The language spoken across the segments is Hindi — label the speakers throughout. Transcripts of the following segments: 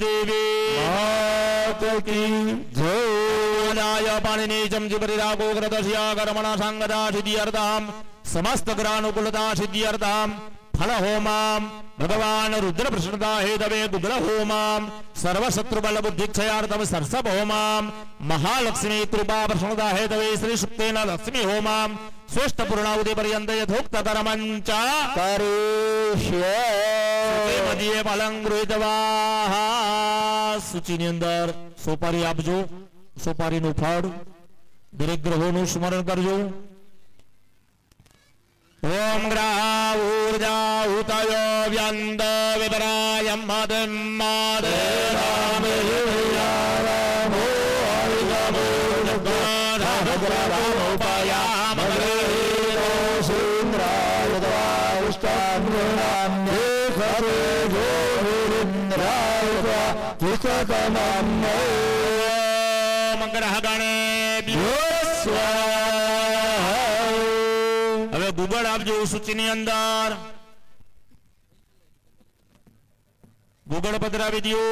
Speaker 1: देवी
Speaker 2: मात की जय।
Speaker 1: नाय पाणिनि चमचि परिरागो ग्रदस्या कर्मणा संगदा सिद्ध्यर्थाम समस्त ग्रहानुकूलता सिद्ध्यर्थाम फल होमाम भगवान रुद्र प्रसन्नता हेतवे गुग्ल होमाम सर्वशत्रु बल बुद्धिक्षयार्थम सरसप होमाम महालक्ष्मी कृपा प्रसन्नता हेतवे श्री सुक्तेन लक्ष्मी होमाम स्वस्थ पूर्णावधि पर्यंत यथोक्त कर्मंच
Speaker 2: करिष्ये।
Speaker 1: मध्य फलं गृहीतवाः सूचीની અંદર સોપારી આપજો સોપારીનું ફળ દરેક ગ્રહોનું સ્મરણ કરજો। ओम ग्रह ऊर्जा उतयो व्यंद विपरायम मदम मादे रामे रामो हरिगमो जगदानग्रहामुपयाम ग्रहीतो सुंदराय द्वाष्टामृणाम्ये खरे गोविंद्राय द्वाष्टतमं ओम ग्रह गणेभ्यो स्वाहा। હવે ગુગળ આપજો સૂચિની અંદર ગુગળ પધરાવી દો।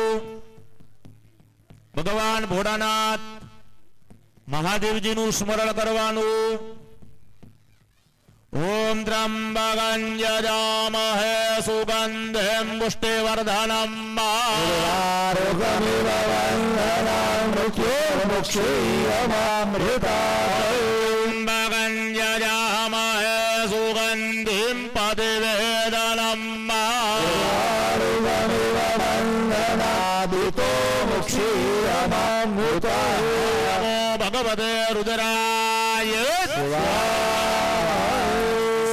Speaker 1: ભગવાન ભોળાનાથ મહાદેવજીનું સ્મરણ કરવાનું। ઓમ ત્રંબકં યજામહે સુગંધિં પુષ્ટિવર્ધનમ
Speaker 2: आरोग्यमेव वन्दनं मृत्युर्मुक्षीयमामृतात्।
Speaker 1: त्र्यम्बकं यजामहे सुगन्धिं पतिवेदनं
Speaker 2: आरोग्यमेव वन्दनादितो मुक्षीयमामृतात्।
Speaker 1: नमो भगवते रुद्राय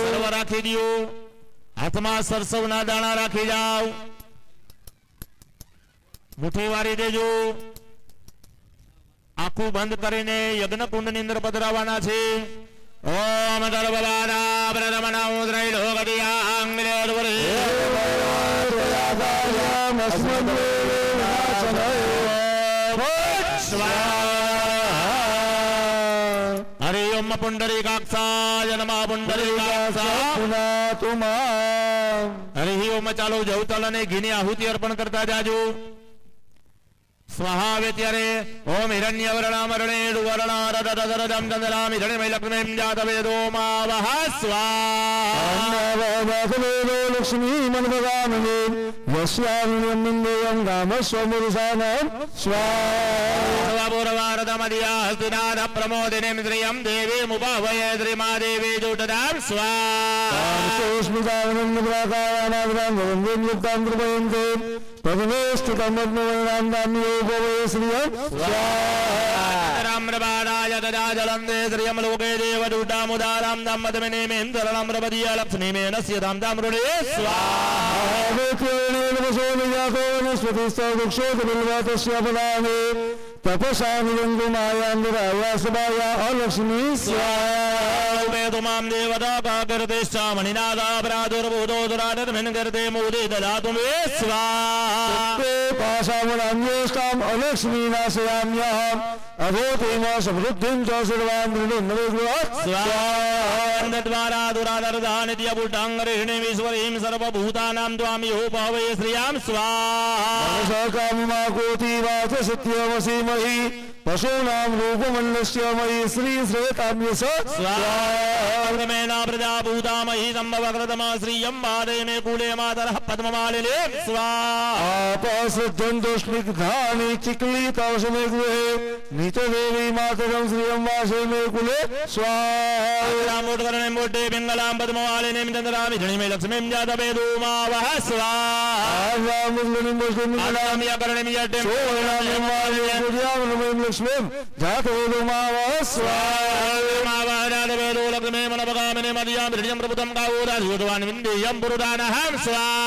Speaker 1: સર્વ રાખી દો। હાથમાં સરસવના દાણા રાખી જાઓ। મુઠ્ઠી વારી દેજો। આખું બંધ કરીને યજ્ઞ કુંડની અંદર પધરાવાના છે। ઓમ સર્વબાધા પ્રદમના ઉદ્રૈલોકદિયાંગલેર્વરે हरि ओम पुंडरीकाक्षाय नमः पुंडरीकाक्षाय। हरि ओम चालो जवतल ने घीनी आहुति अर्पण करता जाजो। स्वाहा वे त्यारे ओम हिरण्यवर्णामरणे वर्णारदरदरदम चंद्रामि हिरण्यमय लक्ष्मीं जातवेदो मावः स्वाहा।
Speaker 2: लक्ष्मी मनभगामिनी यस्यामिन्द्रियं गामस्वमुरुषाणां स्वाहा।
Speaker 1: पूर्वारदमदिया हस्तिनाथ प्रमोदिनीं श्रियं देवीमुपावये श्रीमादेवी जुटदां स्वाहा। राम्रपादाय तदा जलन्ते श्रियं लोके देवदूतामुदारां दम्मदमिनीमें शरणम्रपदीय लक्ष्मीमेन स्यतां ताम्रुणे स्वाहा। तपसानुमायान्दरायासभाया अलक्ष्मी स्वाहा। देवता काकृतिश्चा मणिनादा प्रादुर्भूतो दुराटर्मिन् गर्ते मोदे ददातु मे स्वाहा। पाशामणान्येष्टाम् अलक्ष्मी नाशयाम्यहम् अभूतेन समृद्धिं च सर्वान् स्वाहा। दुरादरदानित्यपुटाङ्गरिणीमीश्वरीं सर्वभूतानां त्वां यो भावये श्रियां स्वाहा। सत्यमसीमहि पशूनां रूपमण्डस्य मयि श्री श्रेताम्यस स्वाहा। प्रजाभूतामयि सम्भवकृतमा श्रियं बाधे मे कूले मातरः पद्ममालिने स्वाहा। आपसृज्यन्तो स्निग्धानि चिक्लितावसमे गृहे नीतदेवी मातरं श्रियं वासे मे कुले स्वाहा। मोटे पिङ्गलां पद्ममालिनीं चन्द्रामि झणिमे लक्ष्मीं जातवेदो मावः स्वाहा। लक्ष्मीं जातवेदो मावः स्वाहा। लक्ष्मी मनपगामिनी मदीयां हृदयं प्रभुतं गावोदाधिवद्वान् विन्देयं पुरुदानः स्वाहा।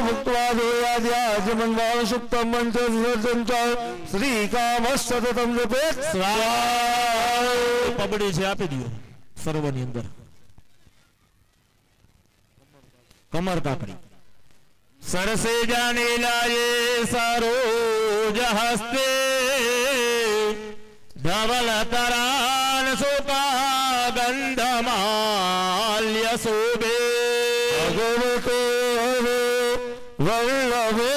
Speaker 1: भुक्त्वा देवाद्याजमन्वान् सुप्तं मञ्चं च श्रीकामस्ततं जपेत् स्वाहा। पबड़ी છે આપી દો સર્વની અંદર કમર કાકડી सरसे जाने लाये सरोज हस्ते धवल तरान सुपा गंधमाल्य शोभे वल्लभे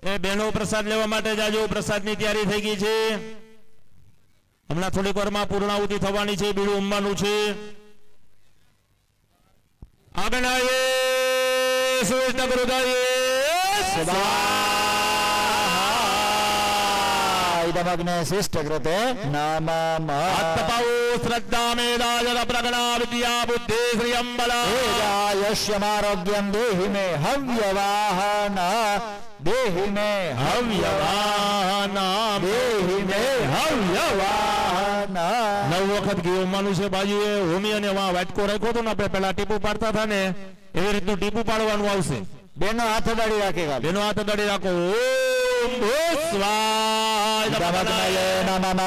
Speaker 1: એ બહેનો પ્રસાદ લેવા માટે જાજો. પ્રસાદની તૈયારી થઈ ગઈ છે. હમણાં થોડીક વારમાં પૂર્ણાહુતિ થવાની છે. બીડું ઉમવાનું છે. આગનાએ શ્રેષ્ઠ ગુરુદાયે
Speaker 2: ઇદમગ્ને શિષ્ટ કૃતે નમઃ.
Speaker 1: આત્મપાવો શ્રદ્ધા મેદાય પ્રગણા વિદ્યા બુદ્ધિ શ્રિયં બલા
Speaker 2: તેજાયસ્યમારોગ્યમ દેહિ મે હવ્યવાહન દેહિ મે
Speaker 1: હવ્યવાહન
Speaker 2: દેહિ મે હવ્યવાહન.
Speaker 1: 9 વખત ઘી ઉમવાનું છે. બાજુએ હોમી અને વાં વાટકો રાખ્યો હતો ને આપણે પેલા ટીપુ પાડતા હતા ને એવી રીતનું ટીપુ પાડવાનું આવશે.
Speaker 2: બેનો હાથ અડાડી રાખે ગાલ.
Speaker 1: બેનો હાથ અડાડી રાખો. ઓમ ભૂ સ્વાહા
Speaker 2: ઇદમગ્નયે નમઃ.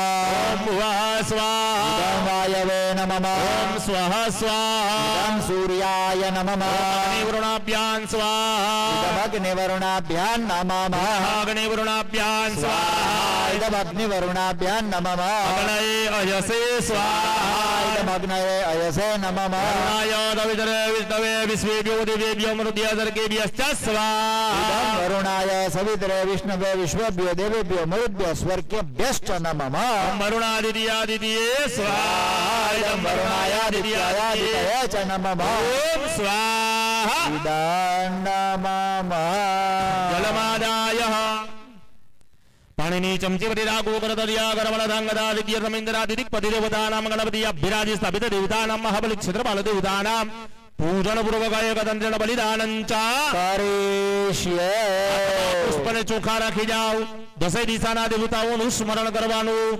Speaker 1: ઓમ ભુવઃ સ્વાહા
Speaker 2: ઇદમ વાયવે નમઃ.
Speaker 1: ઓમ સ્વઃ સ્વાહા
Speaker 2: ઇદમ સૂર્યાય નમઃ.
Speaker 1: અગ્નિવૃણાભ્યાં સ્વાહા
Speaker 2: ઇદમગ્નિવરુણાભ્યાં નમઃ.
Speaker 1: અગ્નિવૃણાભ્યાં સ્વાહા
Speaker 2: ઇદમગ્નિવરુણાભ્યાં નમઃ.
Speaker 1: અગ્નયે અયસે સ્વાહા
Speaker 2: ઇદમગ્નયે અયસે નમઃ.
Speaker 1: અગ્નાય રવિતરે વિષ્ણવે વિશ્વેભ્યો દેવેભ્યો મૃત્યાદર્ગેભ્યશ્ચ સ્વાહા
Speaker 2: ઇદમ વરુણાય સવિતરે વિષ્ણવે વિશ્વેભ્યો દેવેભ્યો મરુદ્ભ્યો સ્વર્ગેભ્યશ્ચ નમઃ.
Speaker 1: વરુણાદિત્યાદિત્યે સ્વાહા ઇદં વરુણાયાદિત્યાદિત્યે
Speaker 2: ચ નમઃ.
Speaker 1: ઓમ સ્વાહા
Speaker 2: ઇદં નમઃ.
Speaker 1: જલમાદાય પાણીની ચમચી વટી રાખો. કરતર્યા કરમળધાંગદા દિગ્ય સમિન્દ્રાદિદિક્પતિ દેવતાનામ ગણપતિ અભિરાજી સ્થાપિત દેવતાનામ મહાબલી ક્ષેત્રપાલ દેવતાનામ પૂજન પૂર્વકાય કદંત્રેણ બલિદાનં ચા
Speaker 2: કરીષ્યે.
Speaker 1: પુષ્પને ચોખા રાખી જાઓ. 10 દિશાના દેવતાઓનું સ્મરણ કરવાનું.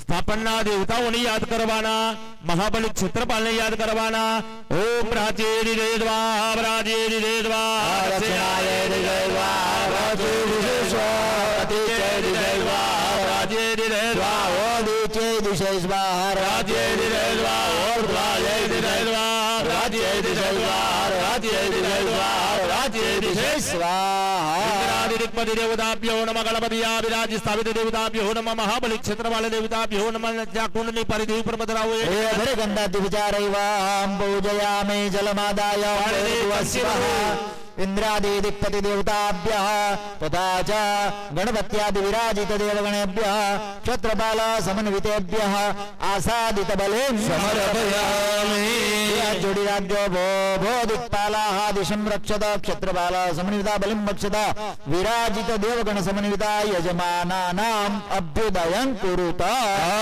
Speaker 1: સ્થાપનના દેવતાઓને યાદ કરવાના. મહાબલી ક્ષેત્રપાલને યાદ કરવાના. ઓમ પ્રાચેરી દેવા પ્રાચેરી દેવા
Speaker 2: રચનાય દેવા રાજે
Speaker 1: પ્રાચેરી દેવા પ્રાચેરી દેવા
Speaker 2: ઓદિચે દિશે સ્વાહા
Speaker 1: રાજેરી દેવા રાજેરી દેવા રાજેરી દેવા રાજેરી દેવા રાજેરી દેવા
Speaker 2: સ્વાહા.
Speaker 1: ઇન્દ્રાદિદિક્પતિ દેવતાભ્યો નમઃ. ગણપતિ વિરાજી સ્થાપિત દેવતાભ્યો નમઃ. મહાબલી ક્ષેત્રપાલ દેવતાભ્યો નમઃ. જ્યાં કુંડની પરિધિ ઉપર પધરાવો એ
Speaker 2: હે ગંધાતિ વિચારૈવાહં પૂજયામિ જલમાદાય સ્વાહા. ઇન્દ્રાદિદિક્પતિ દેવતાભ્યઃ તથા ચ ગણપત્યાદિ વિરાજિત દેવગણેભ્યઃ ક્ષત્રપાલ સમન્વિતેભ્યઃ આસાદિત બલેન સમર્પયામિ. જોડી રાખજો. ભો ભો દિક્પાલાઃ દિશમ રક્ષત ક્ષત્રપાલ સમન્વિતા બલિમ રક્ષત વિરાજિત દેવગણ સમન્વિતા યજમાનાનામ અભ્યુદયં કુરુત.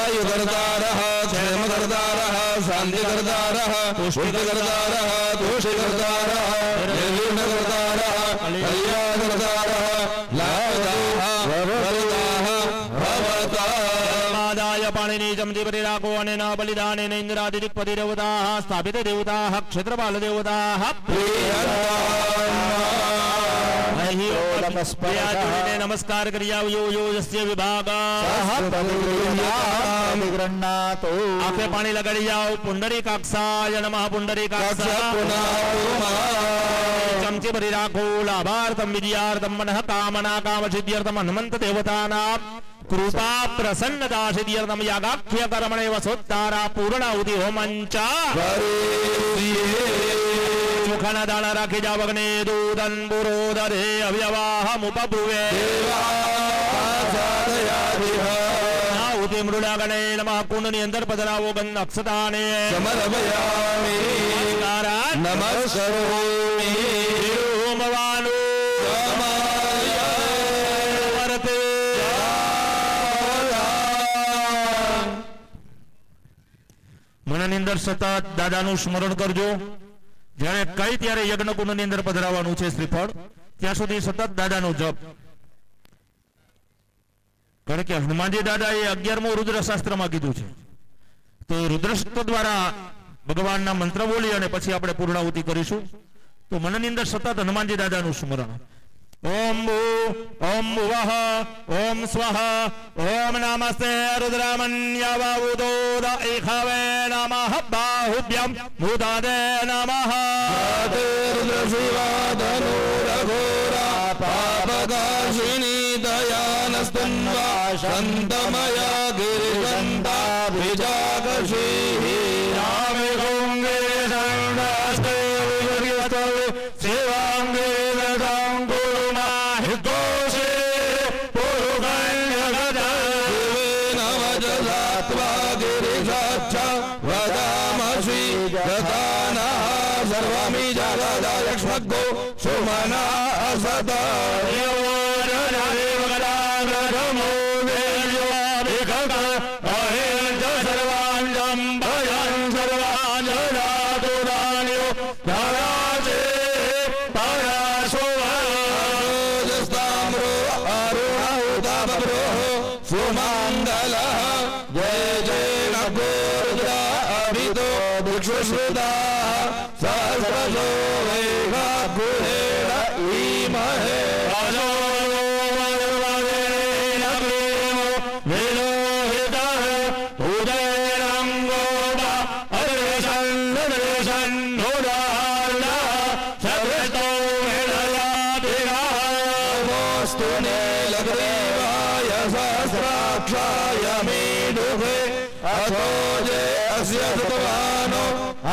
Speaker 3: आयुर्दारः क्षेमकर्तारः शान्तिकर्तारः पुष्टिकर्तारः दोषिकर्तारः निर्विघ्नकर्तारः कल्याणकर्तारः लाभदाः वरदाः भवताम्.
Speaker 1: માદાય પાણીની ચમચી ભરી રાખો. અને ન બલિદાને ઇન્દ્રાદિદિક્પતિ દેવતા સ્થાપિત દેવતા ક્ષેત્રપાલ દેવતા નમસ્કાર કરી આવજો. યોજસ્ય વિભાગ
Speaker 2: વિગ્રહનાતો
Speaker 1: આંખે પાણી લગાડી જાઓ. પુંડરીકાક્ષાય નમઃ. પુંડરીકાક્ષા ચમચી ભરી રાખો. લાભાર્થમ વિદ્યાર્થમ મનઃ કામના કામ સિદ્ધ્યર્થમ હનુમંત દેવતાનામ કૃપા પ્રસન્નતા સિદ્ધ્યર્થમ યાગાખ્ય કર્મણે વસોત્તારા પૂર્ણાહુતિ હોમંચા ચોખાના દાણા રાખી જાવ. અગ્નિ દૂધન પુરોદરે અવ્યવાહમ ઉપબ્રુવે આહુતિ મૃડા ગણે નમઃ. કુંડની અંદર પધરાવો. ગંધ અક્ષતાને
Speaker 3: समर्पयामि नमस्करोमि
Speaker 1: હોમવાનું વર્તે. મનની અંદર સતત દાદાનું સ્મરણ કરજો. જ્યારે કઈ ત્યારે યજ્ઞકુંડની અંદર પધરાવવાનું છે શ્રીફળ ત્યાં સુધી સતત દાદાનો જપ. કારણ કે હનુમાનજી દાદાએ 11મો રુદ્ર શાસ્ત્રમાં કીધું છે. તો રુદ્રશક્ત દ્વારા ભગવાનના મંત્ર બોલી અને પછી આપણે પૂર્ણાહુતિ કરીશું. તો મનની અંદર સતત હનુમાનજી દાદાનું સ્મરણ. ઓમ ભૂ ઓમ ભુવઃ ઓમ સ્વઃ ઓમ નમસ્તે રુદ્રમન્યવઉદોદ એખાવે નમઃ. બાહુભ્યં ભૂતાદે નમઃ.
Speaker 3: रुद्रशिवाधनुरघोरा पापकाशिनी दयानस्तन्वा शान्तमया गिरिगन्धा विजागशीः
Speaker 1: रामे गोंगे दण्डास्ते विवर्यतवे सेवांगे ददां गुरुमा हितोषे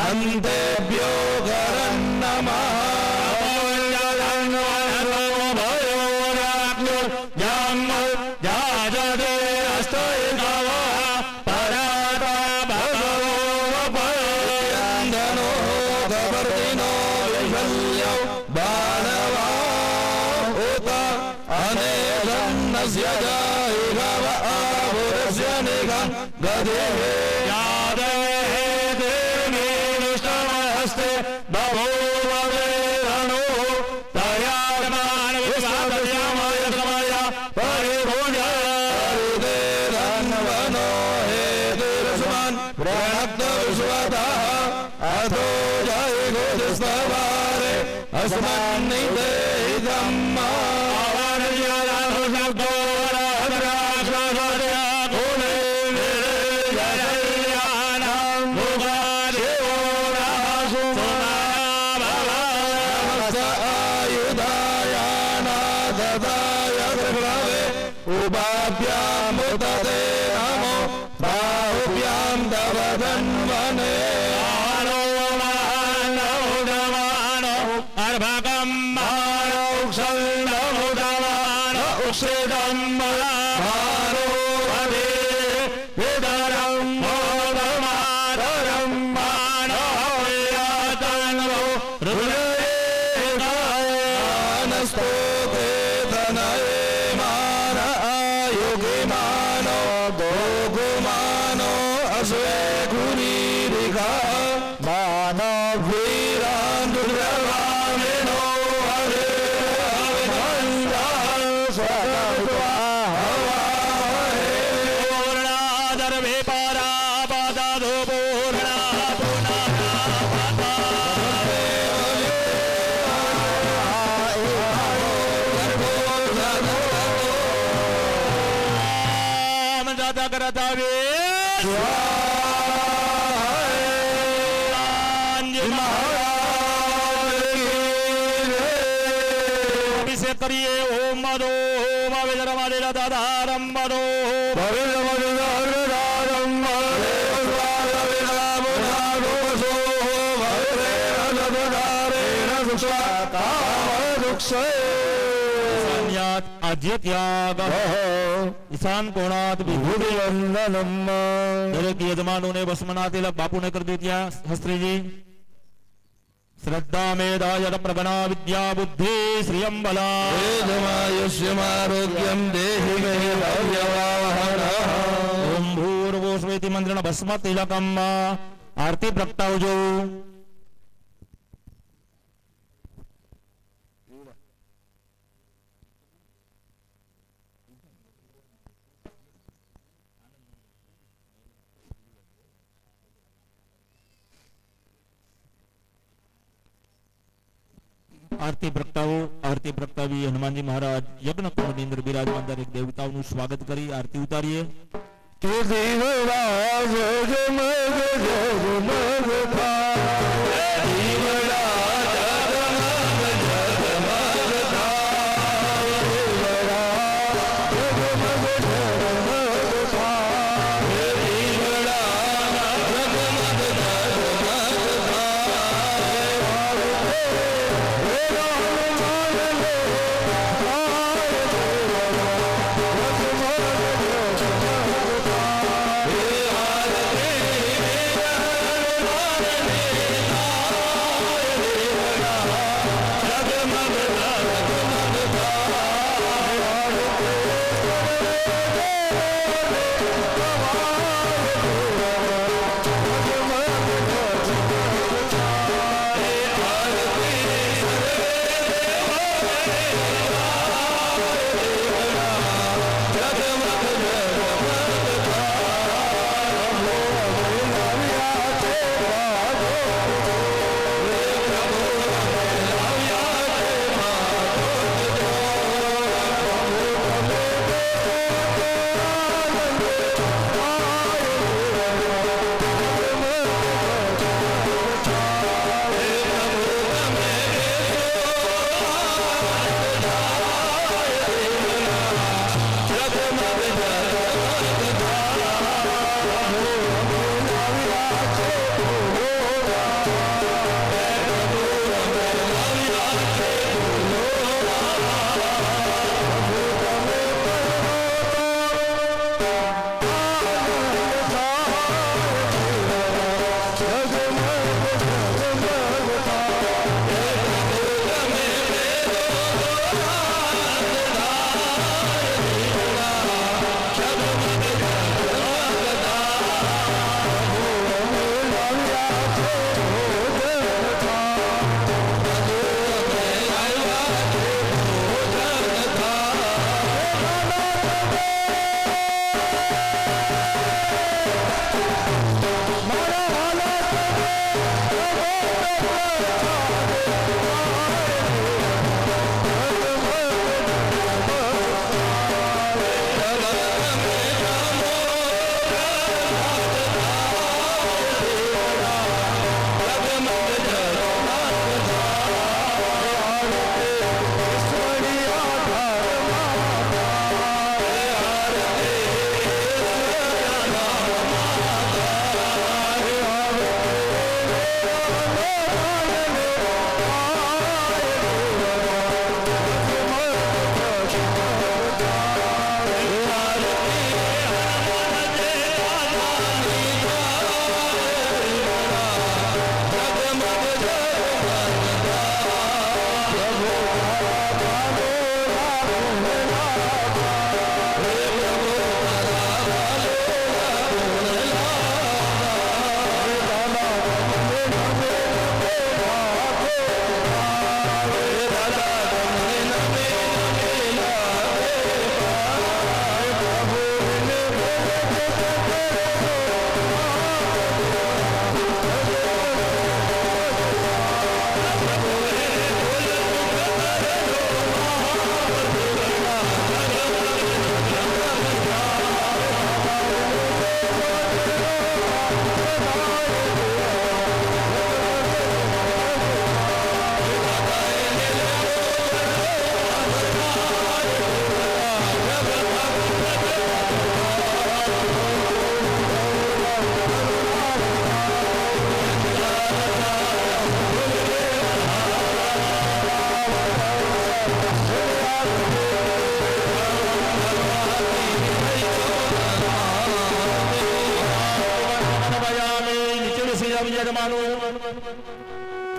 Speaker 3: अन्तेभ्यो गरन्नमः
Speaker 1: करिए ओम मदो ओम विजरमादे दादारम मदो आज्य त्याग ईशान कोणात विभूति वंदनम दरेक यजमानों ने भस्मना तिलक बापू ने कर दी थी हस्त्री जी श्रद्धा मेधाय प्रगणा विद्या बुद्धि श्रियं बला
Speaker 3: आरोग्यम देहि
Speaker 1: ओम भूर्भुवस्वेति मंत्रेण भस्म तिलकम आरती प्रगटावजो आरती प्रगटावी हनुमान जी महाराज यज्ञ कुंड ની અંદર બિરાજમાન દરેક દેવતાઓનું સ્વાગત કરી આરતી ઉતારીએ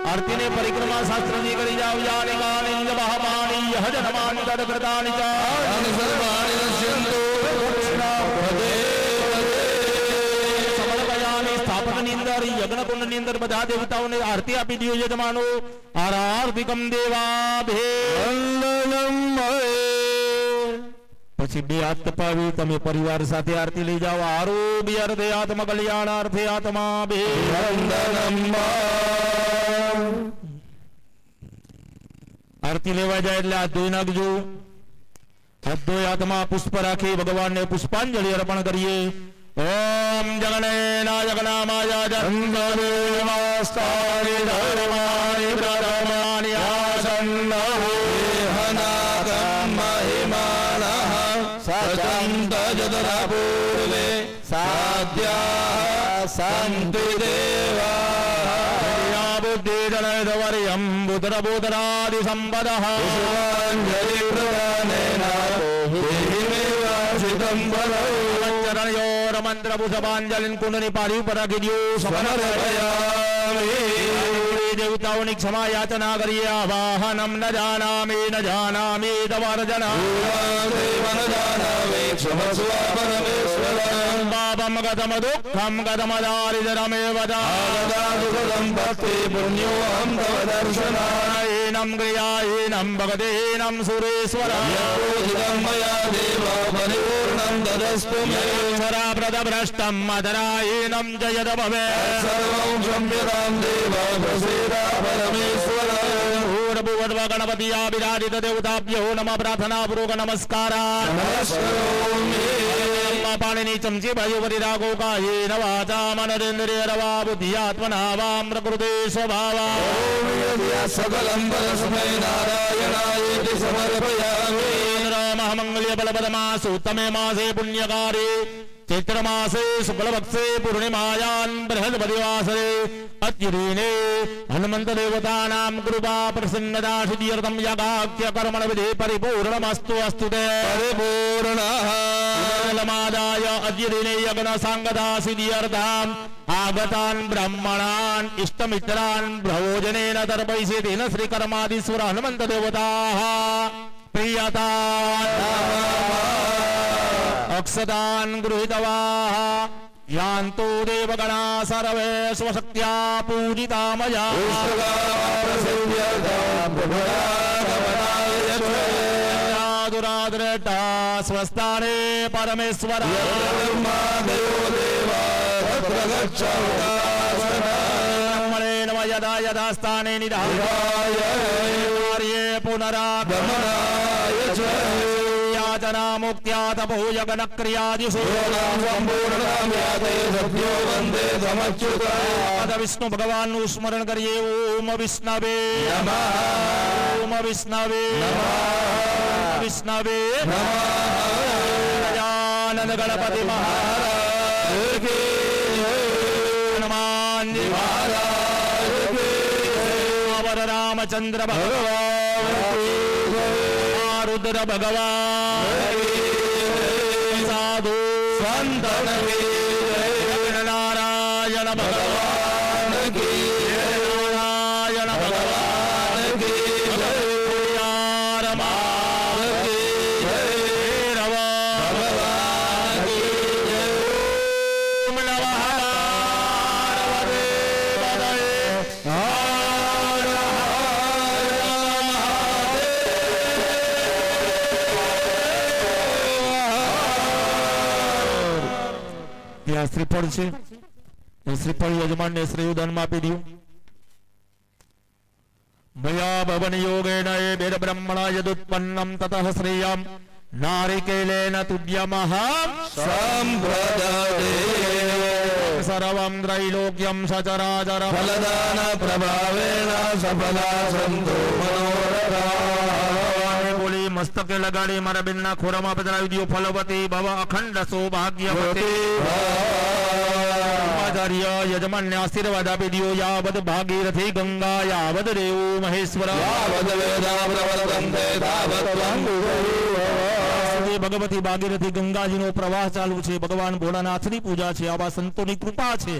Speaker 1: आरती ने परिक्रमा शास्त्र जी करी जाओ जाने गाने जब हमारी यह जनमान दर कृतानि च
Speaker 3: सर्वाणि नश्यन्तु
Speaker 1: समर्पयामि स्थापन निंदर यज्ञ कुंड निंदर બધા દેવતાઓને આરતી આપી દીયો યજમાનો આરાર્તિકમ દેવાભે પછી બે હાથ તપાવી તમે પરિવાર સાથે આરતી લઈ જાઓ આરોગ્ય અર્થે આત્મ કલ્યાણાર્થે આત્મા ભે આરતી લેવા જાય એટલે હાથ ધોઈ નાખજો હાથ ધોઈ હાથમાં પુષ્પ રાખી ભગવાનને પુષ્પાંજલિ અર્પણ કરીએ ઓમ જગનેના જગનામાય જન્મદેવાસ્તાનિ ધર્માનિ પ્રથમાનિ આસન્નઃ
Speaker 3: महिमानः सचन्तजतरा पूर्वे साध्याः सन्ति देवाः
Speaker 1: बुद्धिजनैर्वर्यं बुधरबुधरादि सम्पदः
Speaker 3: पुष्पाञ्जलिप्रदानेन देहिमेवार्चितं बलौ
Speaker 1: મંત્રપુષ્પાંજલિ કુંડની પારી ઉપર રાખી દો
Speaker 3: સમર્પયામિ
Speaker 1: દેવતાઓની ક્ષમા યાચના કરીએ આવાહનમ ન જાનામિ તવર્જના પાપમ ગતમ દુઃખમ ગતમ દારિદ્રમેવ દાનમ ક્રિયાહીનમ ભગતહીનમ સુરેશ્વરા પ્રદભ્રષ્ટમ મધરાહીનમ જયદ ભવે ગણપતિયા વિરાજિત દેવતાભ્યો નમ પ્રાર્થના પૂર્વક નમસ્કારા પાણીની ચમચી ભાઈઓ પરી રાગો કાયેન વાચા મનરેન્દ્રિયરવા બુદ્ધિયાત્મના વામ પ્રકૃતિ સ્વભાવા
Speaker 3: સકલં પરસ્મૈ નારાયણાય સમર્પયામિ
Speaker 1: મહામંગલ્ય બલપદમા સૂતમે માસે પુણ્યકારી चैत्र मासे शुक्ल पक्षे पूर्णिमायां बृहस्पतिवासरे अत्युदीने हनुमंत देवतानां कृपा प्रसन्नता सिद्ध्यर्थं यागाख्य कर्मण विधि परिपूर्णमस्तु अस्तु ते परिपूर्णः जलमादाय अद्यदिने यज्ञ सांगता सिद्ध्यर्थं आगतान् ब्राह्मणान् इष्टमित्रान् भोजनेन तर्पयिषे तेन श्रीकर्मादिश्वर हनुमंत देवताः प्रियता अक्षतान् गृहीतवाः यान्तो देवगणा सर्वे स्वशक्त्या पूजिता मया दुरादृष्टा स्वस्थाने परमेश्वर यदा यदा स्थाने निधाये पुनरागमनाय याचना मुक्त्या तपो यज्ञ क्रियादिषु विष्णु भगवान नु स्मरण करिए ओम विष्णवे ओम विष्णवे विष्णवे गजानन गणपति महाराज हनुमान जी महाराज रामचंद्र भगवान રુદ્ર ભગવાન સાધુ
Speaker 3: સંતન
Speaker 1: નારાયણ ભગવાન નારાયણ ભગવાન ત્યાં શ્રીફળ છે એ શ્રીફળ યજમાનને શ્રેયુદાનમાં આપી દઉં. મયા ભવન યોગેન એ વેદ બ્રહ્મણા યદુત્પન્નમ તતઃ શ્રેયમ નારિકેલેન તુડ્યમહં
Speaker 3: સંપ્રદતે
Speaker 1: સર્વં ત્રૈલોક્યમ સચરાચર
Speaker 3: ફલદાન પ્રભાવેન સફલા સંતો મનોરથા.
Speaker 1: બોલી મસ્તકે લગાડી મારા બેનના ખોરામાં પધરાવી દો. ફલવતી ભવ અખંડ સૌભાગ્યવતી. આચાર્ય યજમાનને આશીર્વાદ આપી દો. યાવદ ભાગીરથી ગંગા યાવદ દેવ મહેશ્વર
Speaker 3: યાવદ વેદા પ્રવર્તન્તે તાવત
Speaker 1: ભગવતી ભાગીરથી ગંગાજીનો પ્રવાહ ચાલુ છે. ભગવાન ભોળાનાથની પૂજા છે. આવા સંતોની કૃપા છે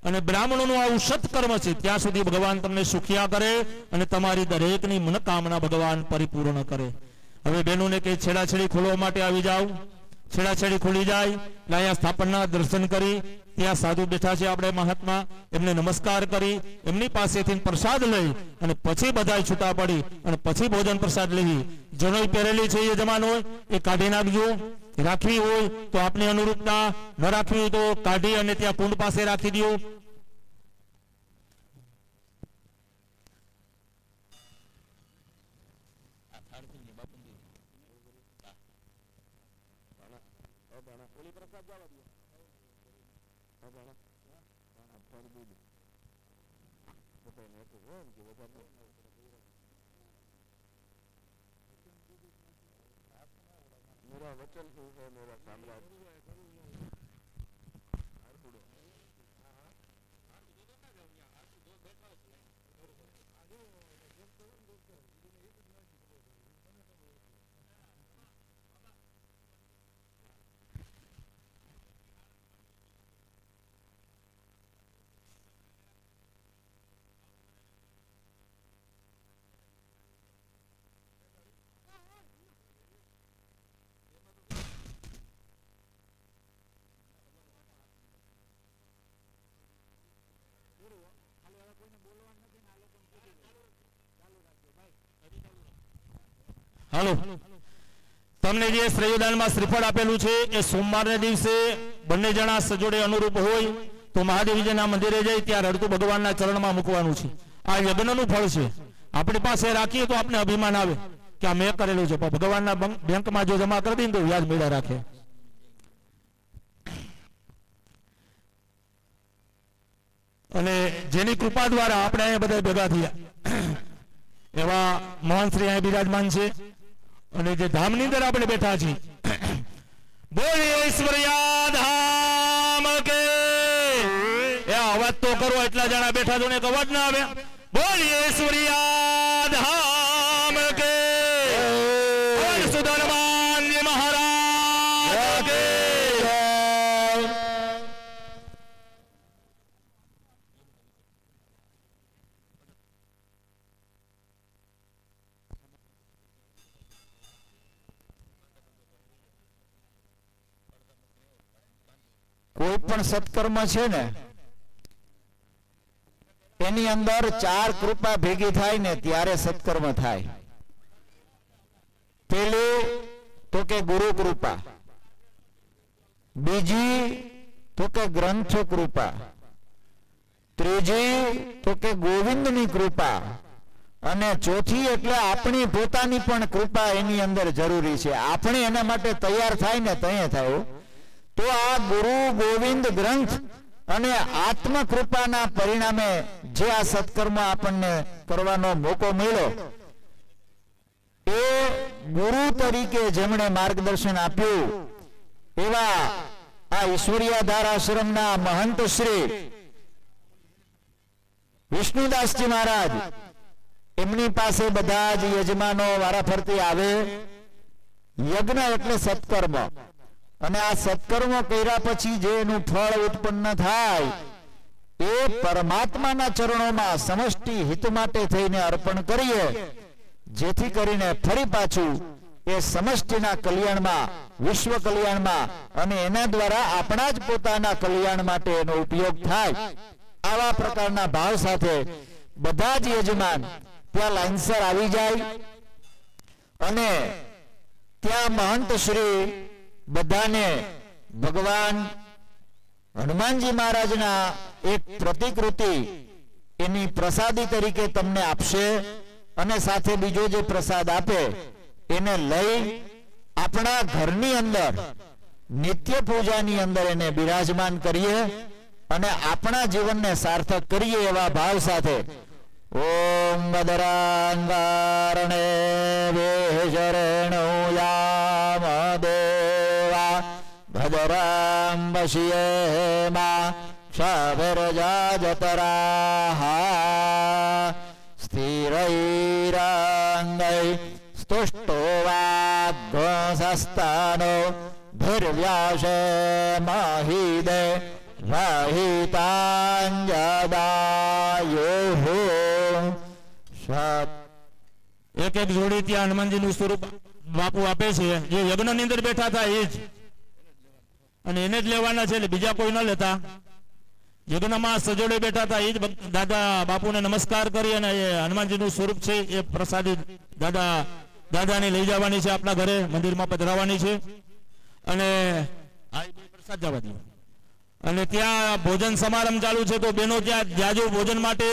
Speaker 1: અને બ્રાહ્મણોનું આવું સત્કર્મ છે. ત્યાં સુધી ભગવાન તમને સુખિયા કરે અને તમારી દરેકની મનોકામના ભગવાન પરિપૂર્ણ કરે. હવે બહેનોને કે છેડાછેડી ખોલવા માટે આવી જાવ. છેડાછેડી ખુલી જાય એટલે અહીંયા સ્થાપનના દર્શન કરી ત્યાં સાધુ બેઠા છે આપણે મહાત્મા, એમને નમસ્કાર કરી એમની પાસેથી પ્રસાદ લઈ અને પછી બધાય છૂટા પડી અને પછી ભોજન પ્રસાદ લેવી. જનોઈ પહેરેલી છે યજમાન હોય એ કાઢી નાખજો. રાખવી હોય તો આપની અનુરૂપતા, ન રાખવી હોય તો કાઢી અને ત્યાં કુંડ પાસે રાખી દો. હાલો, તમને જે શ્રેયોદાનમાં શ્રીફળ આપેલું છે એ સોમવારના દિવસે બંને જણા સજોડે અનુરૂપ હોય તો મહાદેવજીના મંદિરે જઈ ત્યાં રડતું ભગવાનના ચરણમાં મૂકવાનું છે. આ યજ્ઞનું ફળ છે. આપણી પાસે રાખીએ તો આપણે અભિમાન આવે કે આ મેં કરેલું છે, પણ ભગવાનના બેંકમાં જો જમા કરી દઈએ તો વ્યાજ મેળા રાખે. અને જેની કૃપા દ્વારા આપણે અહીંયા બધા ભેગા થયા એવા મહાન શ્રી અહીંયા બિરાજમાન છે અને જે ધામની અંદર આપણે બેઠા છીએ. બોલીએ ઈશ્વરિયા ધામ કે એ અવાજ તો કરો, એટલા જણા બેઠા છો ને એક અવાજ ના આવે. બોલીએ ઈશ્વરિયા ધામ કે સુધર્માન્ય મહારાજ કે.
Speaker 2: કોઈ પણ સત્કર્મ છે ને એની અંદર ચાર કૃપા ભેગી થાય ને ત્યારે સત્કર્મ થાય. પેલું તો કે ગુરુ કૃપા, બીજી તો કે ગ્રંથ કૃપા, ત્રીજી તો કે ગોવિંદની કૃપા અને ચોથી એટલે આપણી પોતાની પણ કૃપા એની અંદર જરૂરી છે. આપણે એના માટે તૈયાર થાય ને તૈયાર થાય. તો આ ગુરુ, ગોવિંદ, ગ્રંથ અને આત્મકૃપાના પરિણામે જે આ સત્કર્મ આપણને કરવાનો મોકો મળ્યો એ ગુરુ તરીકે જેમણે માર્ગદર્શન આપ્યું એવા આ ઈશ્વરિયાધાર આશ્રમના મહંત શ્રી વિષ્ણુદાસજી મહારાજ, એમની પાસે બધા જ યજમાનો વારાફરતી આવે યજ્ઞ એટલે સત્કર્મ, અને આ સત્કર્મ કર્યા પછી જે એનું ફળ ઉત્પન્ન થાય એ પરમાત્માના ચરણોમાં સમષ્ટિ હિત માટે થઈને અર્પણ કરીએ, જેથી કરીને ફરી પાછું એ સમષ્ટિના કલ્યાણમાં, વિશ્વ કલ્યાણમાં અને એના દ્વારા આપણા જ પોતાના કલ્યાણ માટે એનો ઉપયોગ થાય. આવા પ્રકારના ભાવ સાથે બધા જ યજમાન ત્યાં લાઈનસર આવી જાય અને ત્યાં મહંત શ્રી બધાને ભગવાન હનુમાનજી મહારાજના એક પ્રતિકૃતિ એની પ્રસાદી તરીકે તમને આપશે, અને સાથે બીજો જે પ્રસાદ આપે એને લઈ આપણા ઘરની અંદર નિત્ય પૂજાની અંદર એને બિરાજમાન કરીએ અને આપણા જીવનને સાર્થક કરીએ એવા ભાવ સાથે ઓમ બદરાંગારણે વેશરણો યામ દેવા ભદરામ વશ્યેમા ક્ષાભરજાજતરાહા સ્થિરૈરાંગૈ તુષ્ટો વાઘોસસ્તાનો ભીર્વ્યાસે મહિદે રાહિતાંજદાયુઃ.
Speaker 1: એક એક જોડી ત્યાં હનુમાનજીનું સ્વરૂપ બાપુ આપે છે. જે યજ્ઞની અંદર બેઠા હતા એ જ, અને એને જ લેવાના છે, એટલે બીજા કોઈ ન લેતા. યજ્ઞમાં સજોડે બેઠા હતા એ જ દાદા બાપુને નમસ્કાર કરી અને એ હનુમાનજીનું સ્વરૂપ છે એ પ્રસાદી દાદાને લઈ જવાની છે, આપણા ઘરે મંદિરમાં પધરાવવાની છે. અને આ પ્રસાદ જવા દો. અને ત્યાં ભોજન સમારંભ ચાલુ છે, તો બેનો ત્યાં જાજો ભોજન માટે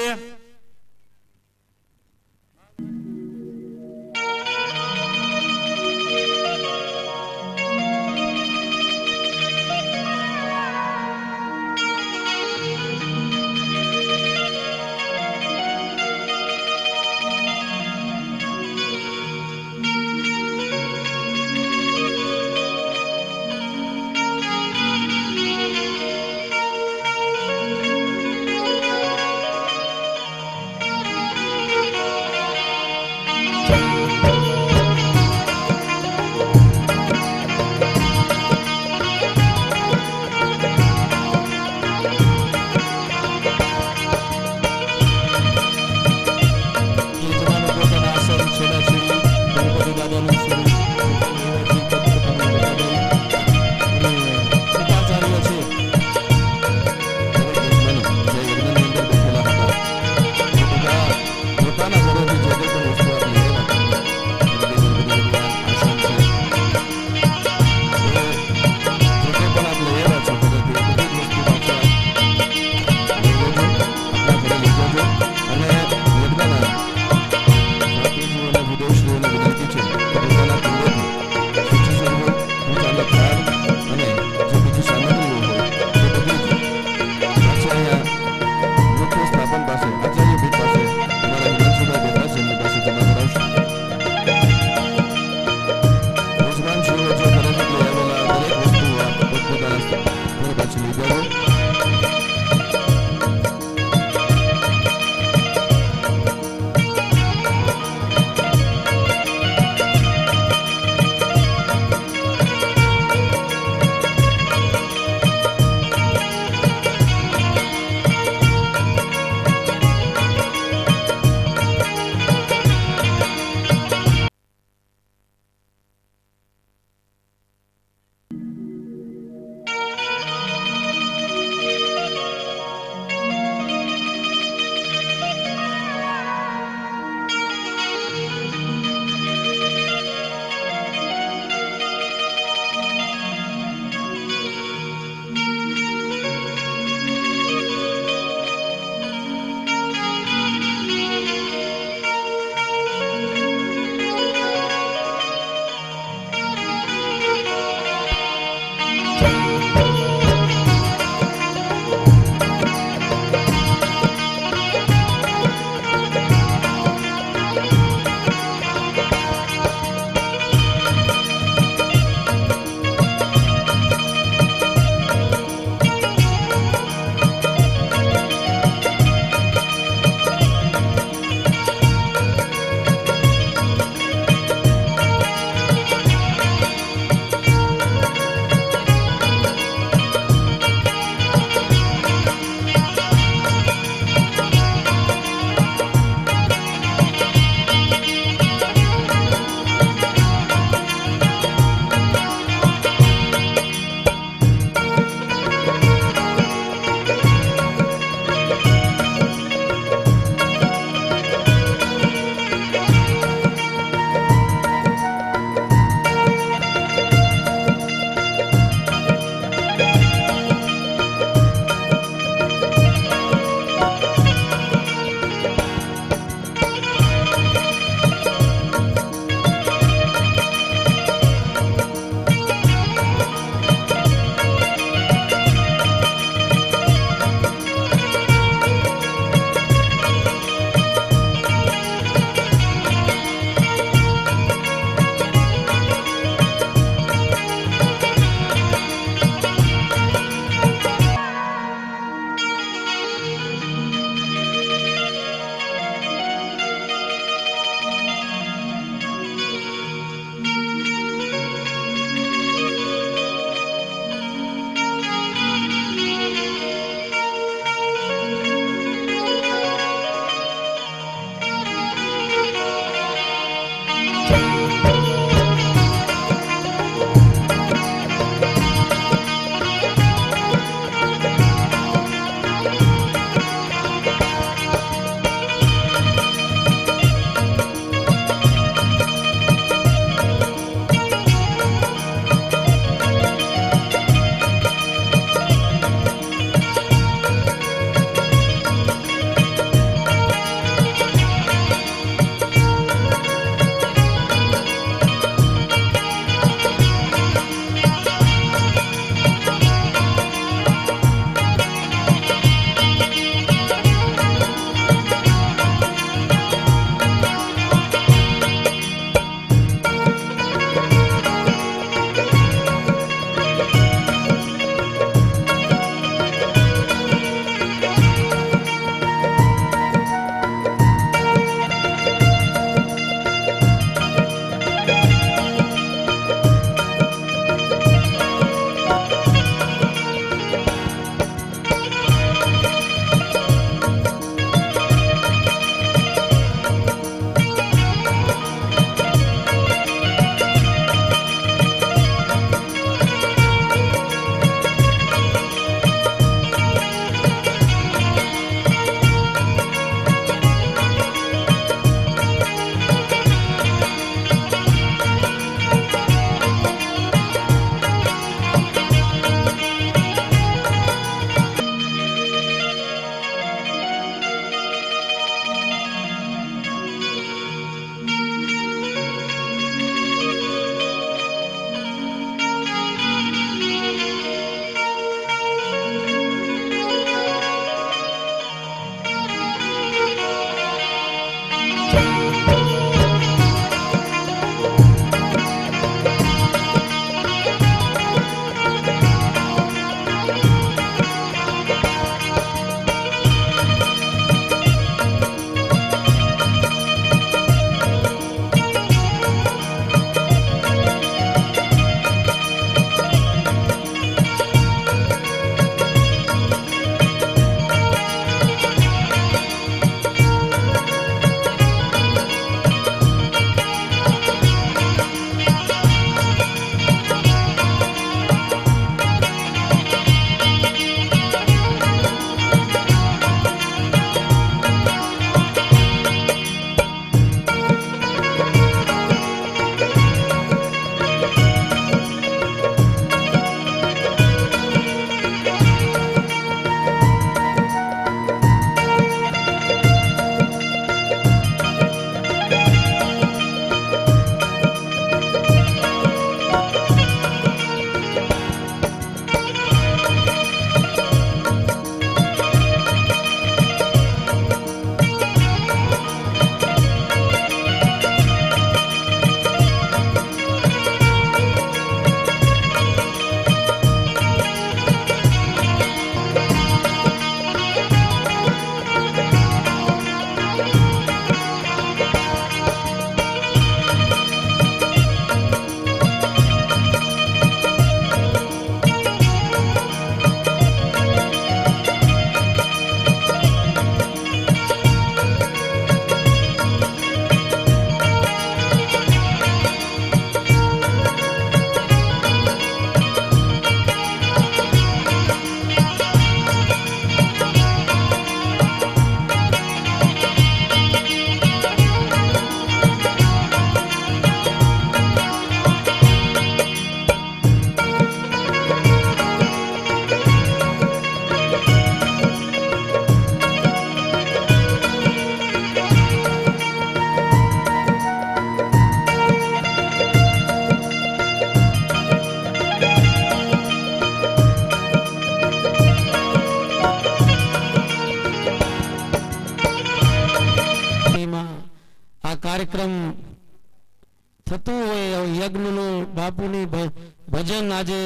Speaker 4: ભજન આજે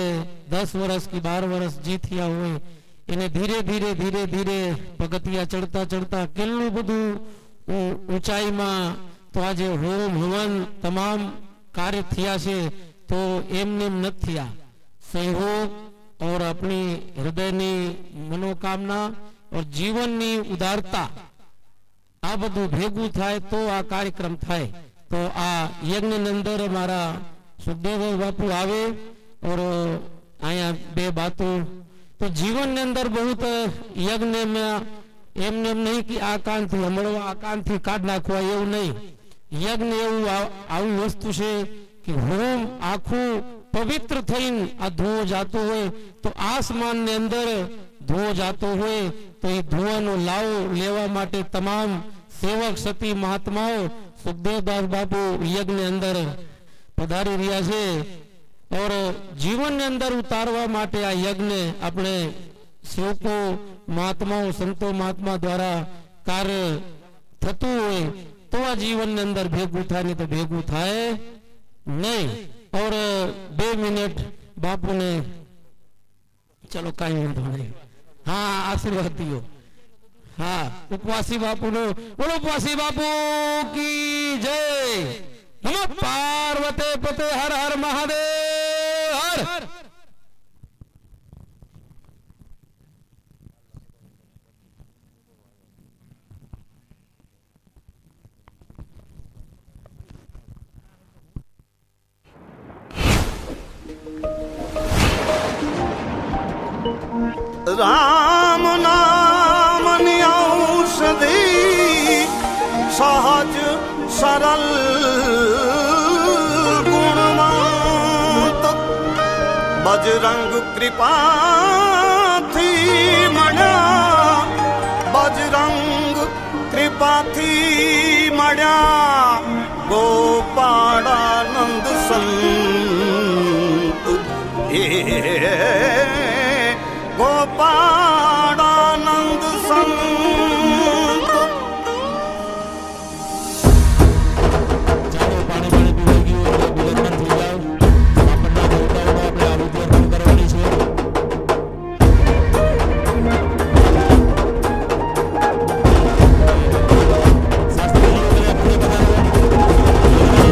Speaker 4: 10 વર્ષ કે 12 વર્ષ જે થયા હોય એને ધીરે ધીરે પગથિયા ચડતા ચડતા કેટલું બધું ઊંચાઈમાં તો આજે હોમ હવન તમામ કાર્ય થયા છે તો એમને નથી થયા सहयोग और अपनी हृदयनी मनोकामना और जीवननी उदारता आ बधु भेगू थाय तो आ कार्यक्रम थाय तो आ यज्ञ ની અંદર મારા સુખદેવ બાપુ આવે और आया बे बातों तो जीवन ने अंदर बहुत यज्ञ में एमने नहीं कि आ कान थी हमळवा आ कान थी काढ नाखवा एवं नहीं यज्ञ एवं आवी वस्तु छे कि होम आखू पवित्र थईन आ धुओ जातो होय तो आसमान ने अंदर धुओ जातो होय तो ये धुआनो लाવો लेवा माटे तमाम सेवक सती महात्माओं सुखदेवदास बापू यज्ञ ने अंदर पधारी रह्या छे और जीवन ने अंदर उतारवा माटे आ यज्ञ अपने सेवको महात्माओं संतो महात्मा द्वारा कार्य थतु होय तो आ जीवन ने अंदर भेगू थाय नहीं तो भेगू थाय नहीं और 2 मिनट बापू ने चलो कई वांधो नहीं हाँ आशीर्वाद दियो हाँ उपवासी बापू नो बोलो उपवासी बापू की जय नमः पार्वती पते हर हर महादेव हर
Speaker 5: राम नाम औषधि सहज सरल गुणवंत बजरंग कृपा थी मण्या बजरंग कृपा थी मण्या गोपाळानंद संत गोपाळानंद संत
Speaker 1: ચાલો પાણી પીવાઈ ગયું એટલે બિરાજમાન થઈ જાઓ આપણને દેવતાઓને આપણે આરતી અર્પણ કરવાની છે શાસ્ત્રીજીઓને આપણે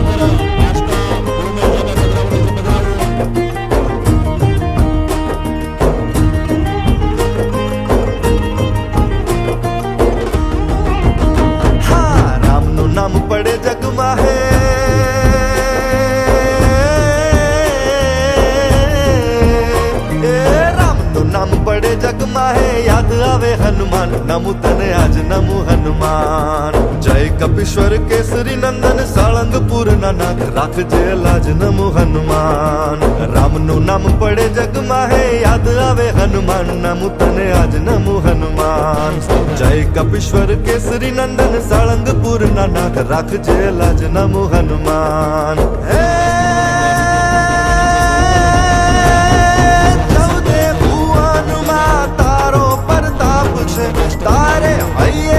Speaker 1: બધાને આજકામ ભૂમિ જગત સદરાવણી પધારો
Speaker 5: नाम पड़े जग माहे राम नु नाम पड़े जग माहे याद आवे हनुमान नमु तने आज नमु हनुमान जय कपीश्वर केसरी नंदन साळंगपुर नाथ राख जे लाज नमु हनुमान राम नु नाम पड़े जग माहे याद आवे हनुमान नमु तने आज नमु हनुमान जय कपीश्वर केसरी नंदन साळंगपुर नाथ राख जे लाज नमु हनुमान तारे हइये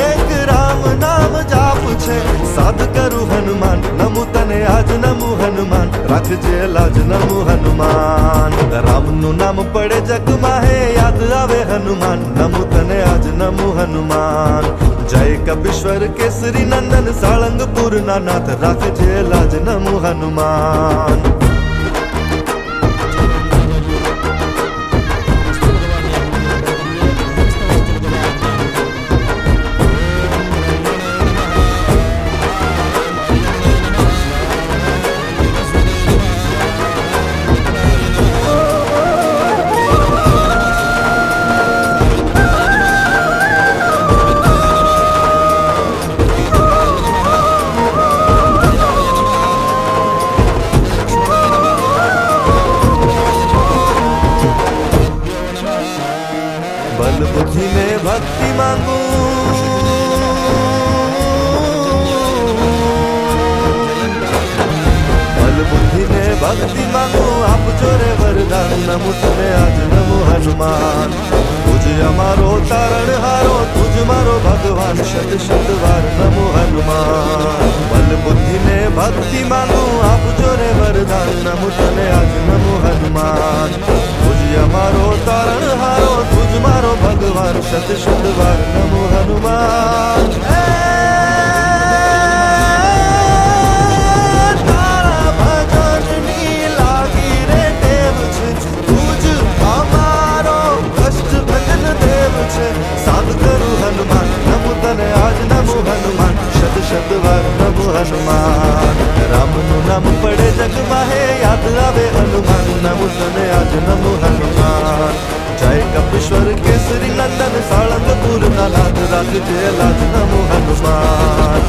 Speaker 5: एक राम नाम जाप छे साध करू हनुमान नमु तने आज नमु हनुमान राख जे लाज नमु हनुमान राम नु नाम पड़े जग माहे याद आवे हनुमान नमु तने आज नमु हनुमान जय कपीश्वर केसरी नंदन साळंगपुर नाथ राख जे लाज नमु हनुमान बल बुद्धि में भक्ति मांगू बल बुद्धि में भक्ति मांगू आप जोरे वरदान नमु तने आज नमु हनुमान बुझ तुझ અમારો તારણહારો તુજ મારો ભગવાન શત શત વાર નમો હનુમાન બલ બુદ્ધિ ને ભક્તિ માંગુ આપજો રે વરદાન નમો તને આજ નમો હનુમાન तुझ અમારો તારણહારો તુજ મારો ભગવાન શત શત વાર નમો હનુમાન તારા ભજનની લાગી રે ટેવ છે તુજ અમારો કષ્ટ ભજન દેવ છે સાધ કરું હનુમાન નમો તને આજ નમો હનુમાન શત શત વાર નમો હનુમાન રામનું નામ પડે જગમાં હે યાદ આવે હનુમાન નમો તને આજ નમો હનુમાન જય કપીશ્વર કેસરી નંદન સાળંગપુર ના નાથ રાખજે લાજ નમો હનુમાન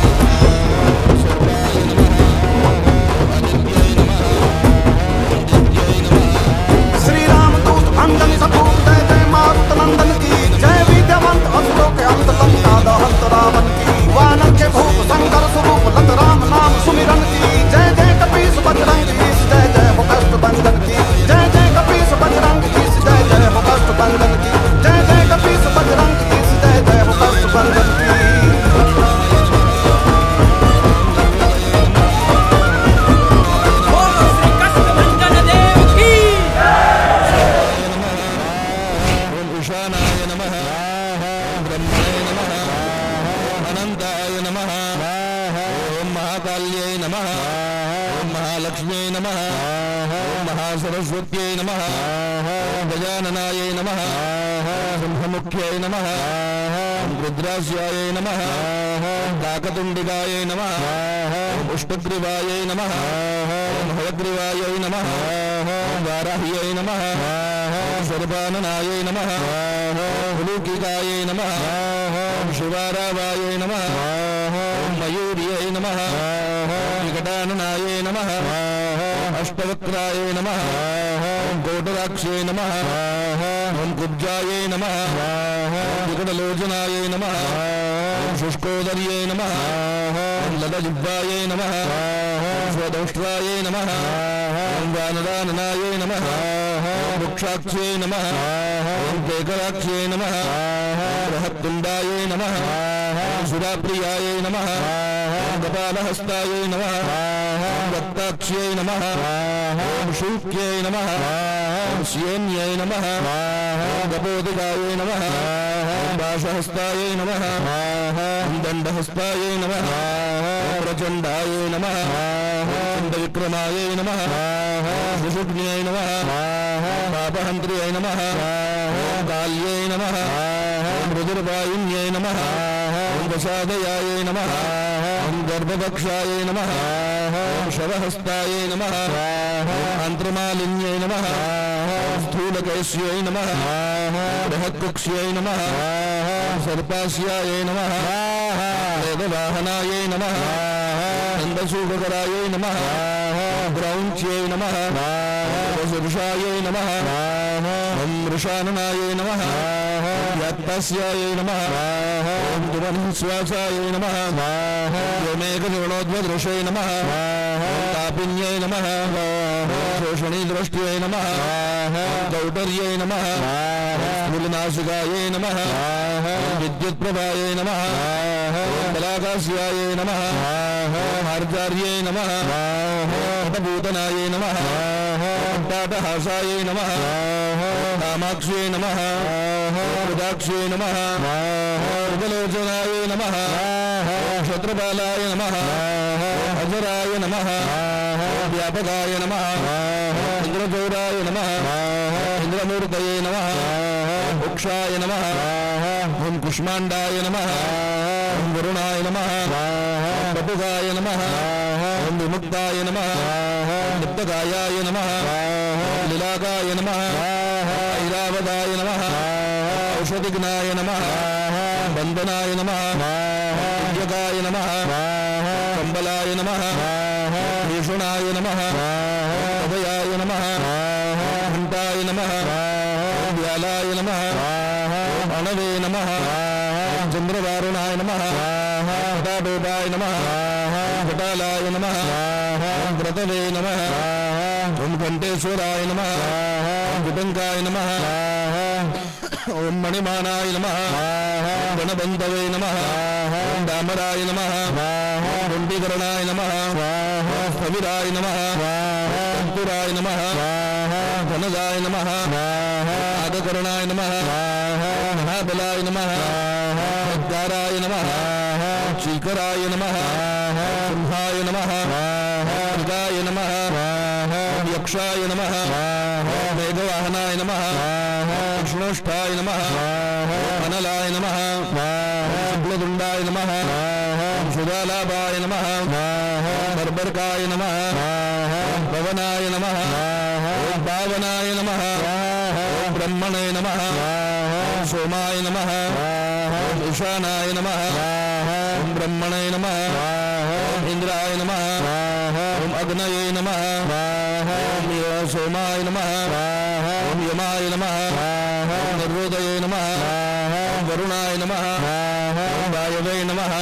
Speaker 6: श्री रामदूत अंजन सपूत जय जय मारुत नंदन की जय विद्यावंत असुरों के अंत लंका दहंत रावण की वानर के भूप शंकर स्वरूप लत राम नाम सुमिरन की जय जय कपीस बजरंग ईश जय जय हो कष्ट भंजन की जय जय कपीस बजरंग ईश जय जय हो कष्ट भंजन की जय जय कपीस बजरंग ईश जय जय हो कष्ट भंजन की
Speaker 3: ईशानाय नमः ब्रह्मणे नमः अनंताय नमः ओम महाकाल्यै नमः ओम महालक्ष्म्यै नमः ओम महासरस्वत्यै नमः ओम गजाननाय नमः ब्रह्ममुख्यै नमः ओम रुद्रास्याय नमः ओम काकतुण्डिकाय नमः ओम पुष्पग्रीवाय नमः ओम हयग्रीवाय नमः ओम वाराह्यै नमः सर्वाननाय नमः हुलूकिकाय नमः शिवारावाय नमः मयूर्यै नमः विकटाननाय नमः अष्टवक्राय नमः कोटराक्षे नमः कुब्जाय नमः विकटलोचनाय नमः शुष्कोदर्ये नमः ललजिह्वाय नमः स्वदौष्ट्राय नमः वानराननाय नमः वृक्षाक्षे नमः केकराक्षे नमः बृहत्तुण्डाय नमः सुराप्रियाय नमः कपालहस्ताय नमः वक्ताक्ष्यै नमः शूक्यै नमः श्येन्यै नमः कपोदिकाय नमः पाशहस्ताय नमः दण्डहस्ताय नमः प्रचण्डाय नमः विक्रमाय नमः सुषुग्न्यै नमः पापहन्त्र्यै नमः काल्यै नमः मृदुर्वायुन्यै नमः प्रसादयाय नमः गर्भभक्षाय नमः शवहस्ताय नमः अन्तर्मालिन्यै नमः स्थूलकैस्यै नमः बृहत्कुक्ष्यै नमः सर्पास्याय नमः वेदवाहनाय नमः नन्दसूकराय नमः ग्रौञ्च्यै नमः वसुषाय नमः मृषाननाय नमः व्यात्तास्याय नमः दुमनश्वासाय नमः व्योमेकनिर्णोद्वदृशे नमः तापिन्यै नमः शोषणीदृष्ट्यै नमः कौटर्यै नमः स्थूलनासिकायै नमः विद्युत्प्रभाय नमः बलाकास्याय नमः हार्जार्यै नमः हठभूतनाय नमः टाटहासाय नमः कामाक्षे नमः रुदाक्षे नमः उपलोचनाय नमः क्षत्रपालाय नमः अजराय नमः व्यापकाय नमः इंद्रचौराय नमः इंद्रमूर्तये नमः उक्षाय नमः ओम कुष्माण्डाय नमः ओम वरुणाय नमः बपुगाय नमः ओम विमुक्ताय नमः नित्यगायाय नमः लीलागाय नमः ऐरावताय नमः औषधिघ्नाय नमः वन्दनाय नमः यज्ञगाय नमः कम्बलाय नमः भीषणाय नमः अभयाय नमः घण्टाय नमः व्यालाय नमः अणवे नमः चन्द्रवारुणाय नमः घटाडोपाय नमः घटालाय नमः व्रतवे नमः ओम कंठेश्वराय नमः ओम कुटंकाय नमः ओम मणिमानाय नमः ओम गणबंधवे नमः ओम दामराय नमः ओम गुंडीकरणाय नमः ओम स्थविराय नमः ओम कंतुराय नमः ओम धनदाय नमः आदकरणाय नमः महाबलाय नमः उद्गाराय नमः शीकराय नमः सिंहाय नमः मृगाय नमः यक्षाय नमः मेघवाहनाय नमः विष्णुष्ठाय नमः अनलाय नमः शुक्लदुंडाय नमः सुधालाभाय नमः बर्बरकाय नमः पवनाय नमः पावनाय नमः ब्रह्मणे नमः सोमाय नमः ईशानाय नमः ब्रह्मणे नमः इंद्राय नमः ओम अग्नये नमः ओम सोमाय नमः ओम यमाय नमः ओम निर्वोदये नमः ओम वरुणाय नमः ओम वायवे नमः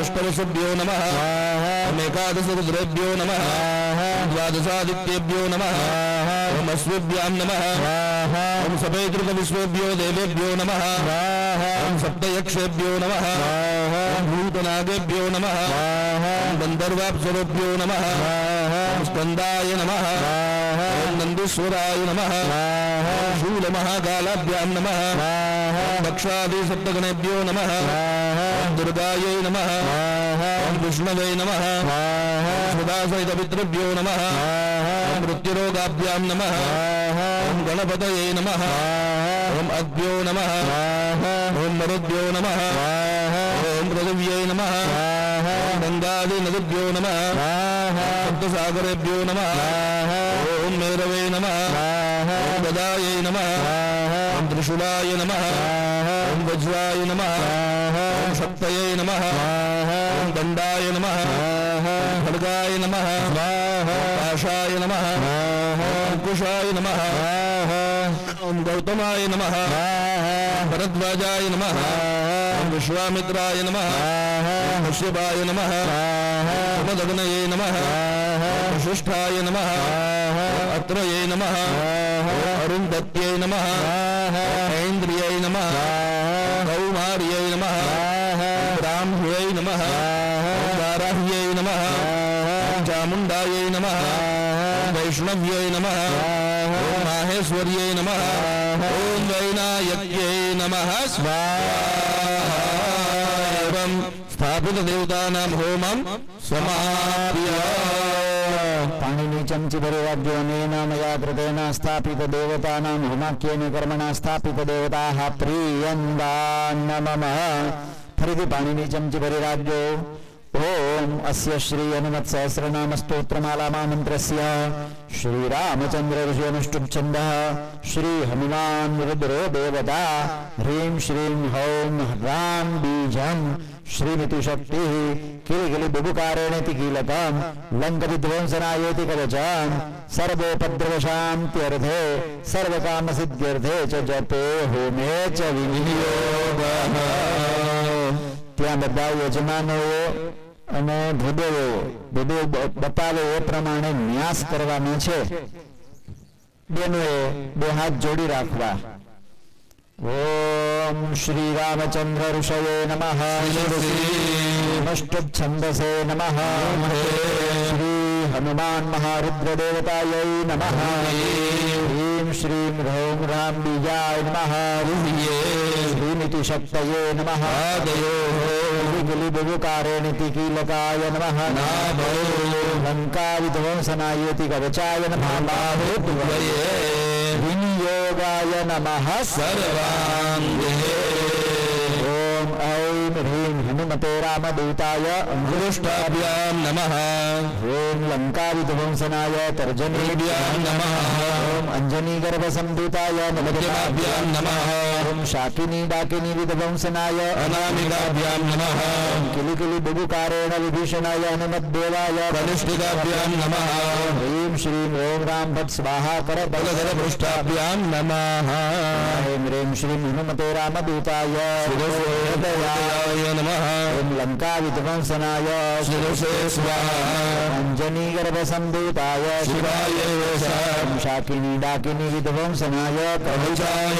Speaker 3: अष्टवसुभ्यो नमः ओम एकादशरुद्रेभ्यो नमः द्वादशादित्येभ्यो नमः ओम अश्वेभ्यां नमः ओम सपेतृकविश्वेभ्यो देवेभ्यो नमः ओम सप्तयक्षेभ्यो नमः ओम भूतनागेभ्यो नमः ओम गन्धर्वाप्सरेभ्यो नमः ओम स्कन्दाय नमः ओम नन्दीश्वराय नमः ओम शूलमहाकालाभ्यां नमः दक्षादिसप्तगणेभ्यो नमः ओम दुर्गायै नमः ओम विष्णवे नमः सदासहितपितृभ्यो नमः ओम मृत्युरोगाभ्यां नमः ओम गणपतये नमः ओम अग्न्यो नमः ओम मरुद्भ्यो नमः ओम पृथिव्यै नमः ओम गङ्गादिनदिभ्यो नमः सप्तसागरेभ्यो नमः ओम मेरवे नमः ओम गदायै नमः ओम त्रिशूलाय नमः ओम वज्राय नमः ओम शक्तये नमः ओम दण्डाय नमः ओम खड्गाय नमः पाशाय नमः ओम कुशाय नमः ओम गौतमाय नमः भरद्वाजाय नमः ओम विश्वामित्राय नमः ओम कश्यपाय नमः ओम दग्नये नमः ओम वशिष्ठाय नमः अत्रये नमः ओम अरुन्धत्यै नमः ऐन्द्रियै नमः कौमार्यै नमः ब्राह्म्यै नमः वाराह्यै नमः चामुण्डायै नमः वैष्णव्यै नमः ओम माहेश्वर्यै नमः ओम वैनायक्यै नमः स्वाहा एवं स्थापित देवतानां होमं समाप्य
Speaker 2: पाणिनि चमची भरे वाद्यो अनेन मया कृतेन स्थापित देवतानां होमाख्येन कर्मणा स्थापित देवताः प्रीयन्दान्न मम फरीથી પાણીની ચમચી ભરી રાખજો ओम अस्य श्री हनुमत् सहस्रनाम स्तोत्रमाला मंत्रस्य श्री रामचंद्र ऋषिनुष्टुप छन्दः श्री हनुमान रुद्रो देवता ह्रीं श्रीं हौं ह्रां बीजं श्रीमिति शक्ति किलिकिलि बुबुकारेणेति कीलकं लङ्कविध्वंसनायेति कवचं सर्वोपद्रवशान्त्यर्थे सर्वकामसिद्ध्यर्थे च जपे होमे च विनियोगः। ત્યાં બધા યજમાનોએ અને ભૂદેવો બતાવે એ પ્રમાણે ન્યાસ કરવાનો છે. બેનોએ બે હાથ જોડી રાખવા. ઓમ શ્રી રામચંદ્ર ઋષયે નમઃ અષ્ટભ છંદસે નમઃ શ્રી हनुमान महारुद्र देवतायै नमः ह्रीं श्रीं ह्रौं ह्रां बीजाय नमः श्रीमिति शक्तये नमः गिलिबुकारेणिति कीलकाय नमः लङ्काविध्वंसनायेति कवचाय नमः विनियोगाय नमः सर्वाङ्गे। ओम ऐं ह्रीं हनुमते रामदूताय अंगुष्ठाभ्यां नमः। ओम लंकाविध्वंसनाय तर्जनीभ्यां नमः। ओम अंजनी गर्भ संभूताय
Speaker 3: मध्यमाभ्यां नमः
Speaker 2: ओम शाकिनी डाकिनी विध्वंसनाय
Speaker 3: अनामिकाभ्यां नमः
Speaker 2: किलि किलि बुबुकारेण विभीषणाय हनुमद्देवाय
Speaker 3: कनिष्ठिकाभ्यां नमः
Speaker 2: ह्रीं श्रीं ओम राम भट स्वाहा कर
Speaker 3: बलधरपृष्ठाभ्यां नमः
Speaker 2: ह्रीं ह्रीं श्रीं हनुमते रामदूताय
Speaker 3: शिरसेदयाय नमः
Speaker 2: ओम लंका विध्वंसनाय
Speaker 3: शिरसे स्वाहा
Speaker 2: अंजनी गर्भ संभूताय
Speaker 3: शिवाय
Speaker 2: ओम शाकिनी डाकिनी विध्वंसनाय
Speaker 3: कवचाय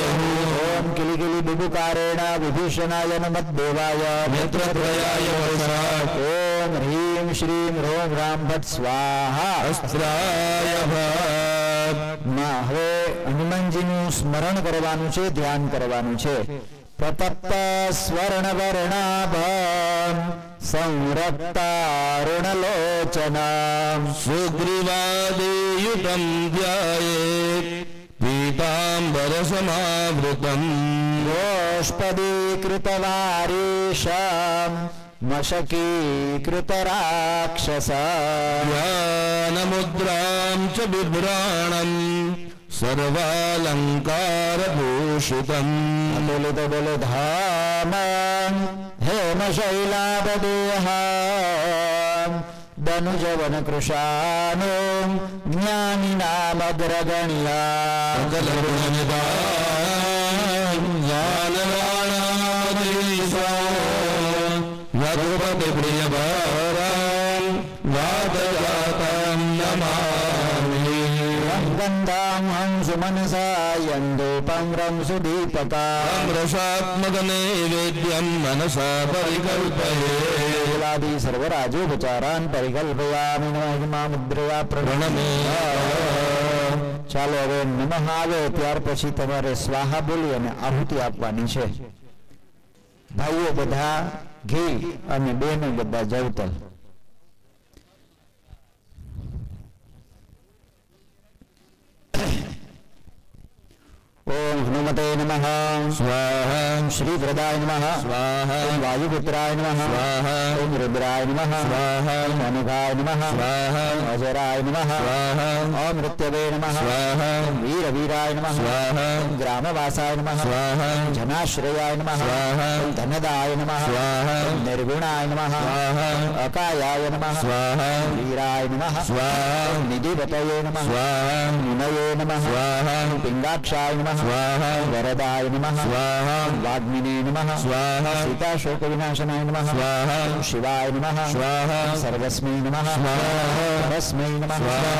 Speaker 2: ओम किलि किलि बुबुकारेण विभीषणाय नमद्देवाय
Speaker 3: नेत्रत्रयाय वसात्
Speaker 2: ओम ह्रीं श्रीं रोम राम भट स्वाहा
Speaker 3: अस्त्राय भट्
Speaker 2: માં હવે હનુમાનજીનું સ્મરણ કરવાનું છે, ધ્યાન કરવાનું છે. પ્રતપ્ત સ્વર્ણ વર્ણાભમ સંરક્તારુણલોચનામ
Speaker 3: सुग्रीवादियुतं ध्यायेत् पीताम्बरसमावृतम्
Speaker 2: गोष्पदीकृतवारीशम् मशकीकृतराक्षसम्
Speaker 3: ज्ञानमुद्रां च बिभ्राणम् सर्वालङ्कारभूषितम्
Speaker 2: अतुलित बलधामं हेमशैलापदेहां धनुजवन कृशानो ज्ञानिनामग्रगण्या
Speaker 3: रघुपतिप्रियवरां वादजातं नमामि
Speaker 2: गन्धां हंसुमनसा यन्दूपं रंसुदीपकां
Speaker 3: रसात्मकनैवेद्यं मनसा परिकल्पये
Speaker 2: कुलादि सर्वराजोपचारान् परिकल्पयामि महिमा मुद्रया प्रणमे. ચાલો હવે નમઃ આવે ત્યાર પછી તમારે સ્વાહા બોલી અને આહુતિ આપવાની છે. ભાઈઓ બધા ઘી અને બહેનો બધા જવતલ. ओम हनुमते नमः स्वाहा श्री वरदाय नमः स्वाहा वायुपुत्राय नमः स्वाहा ओम रुद्राय नमः स्वाहा अनघाय नमः स्वाहा अजराय नमः स्वाहा ओम मृत्यवे नमः स्वाहा वीरवीराय नमः स्वाहा ग्रामवासाय नमः स्वाहा जनाश्रयाय नमः स्वाहा धनदाय नमः स्वाहा निर्गुणाय नमः स्वाहा अकायाय नमः स्वाहा वीराय नमः स्वाहा निधिपतये नमः स्वाहा मुनये नमः स्वाहा पिंगाक्षाय नमः स्वाहा वरदाय नमः स्वाहा वाग्मिने नमः स्वाहा सीताशोक विनाशनाय नमः स्वाहा शिवाय नमः स्वाहा सर्वस्मै नमः स्वाहा परस्मै नमः स्वाहा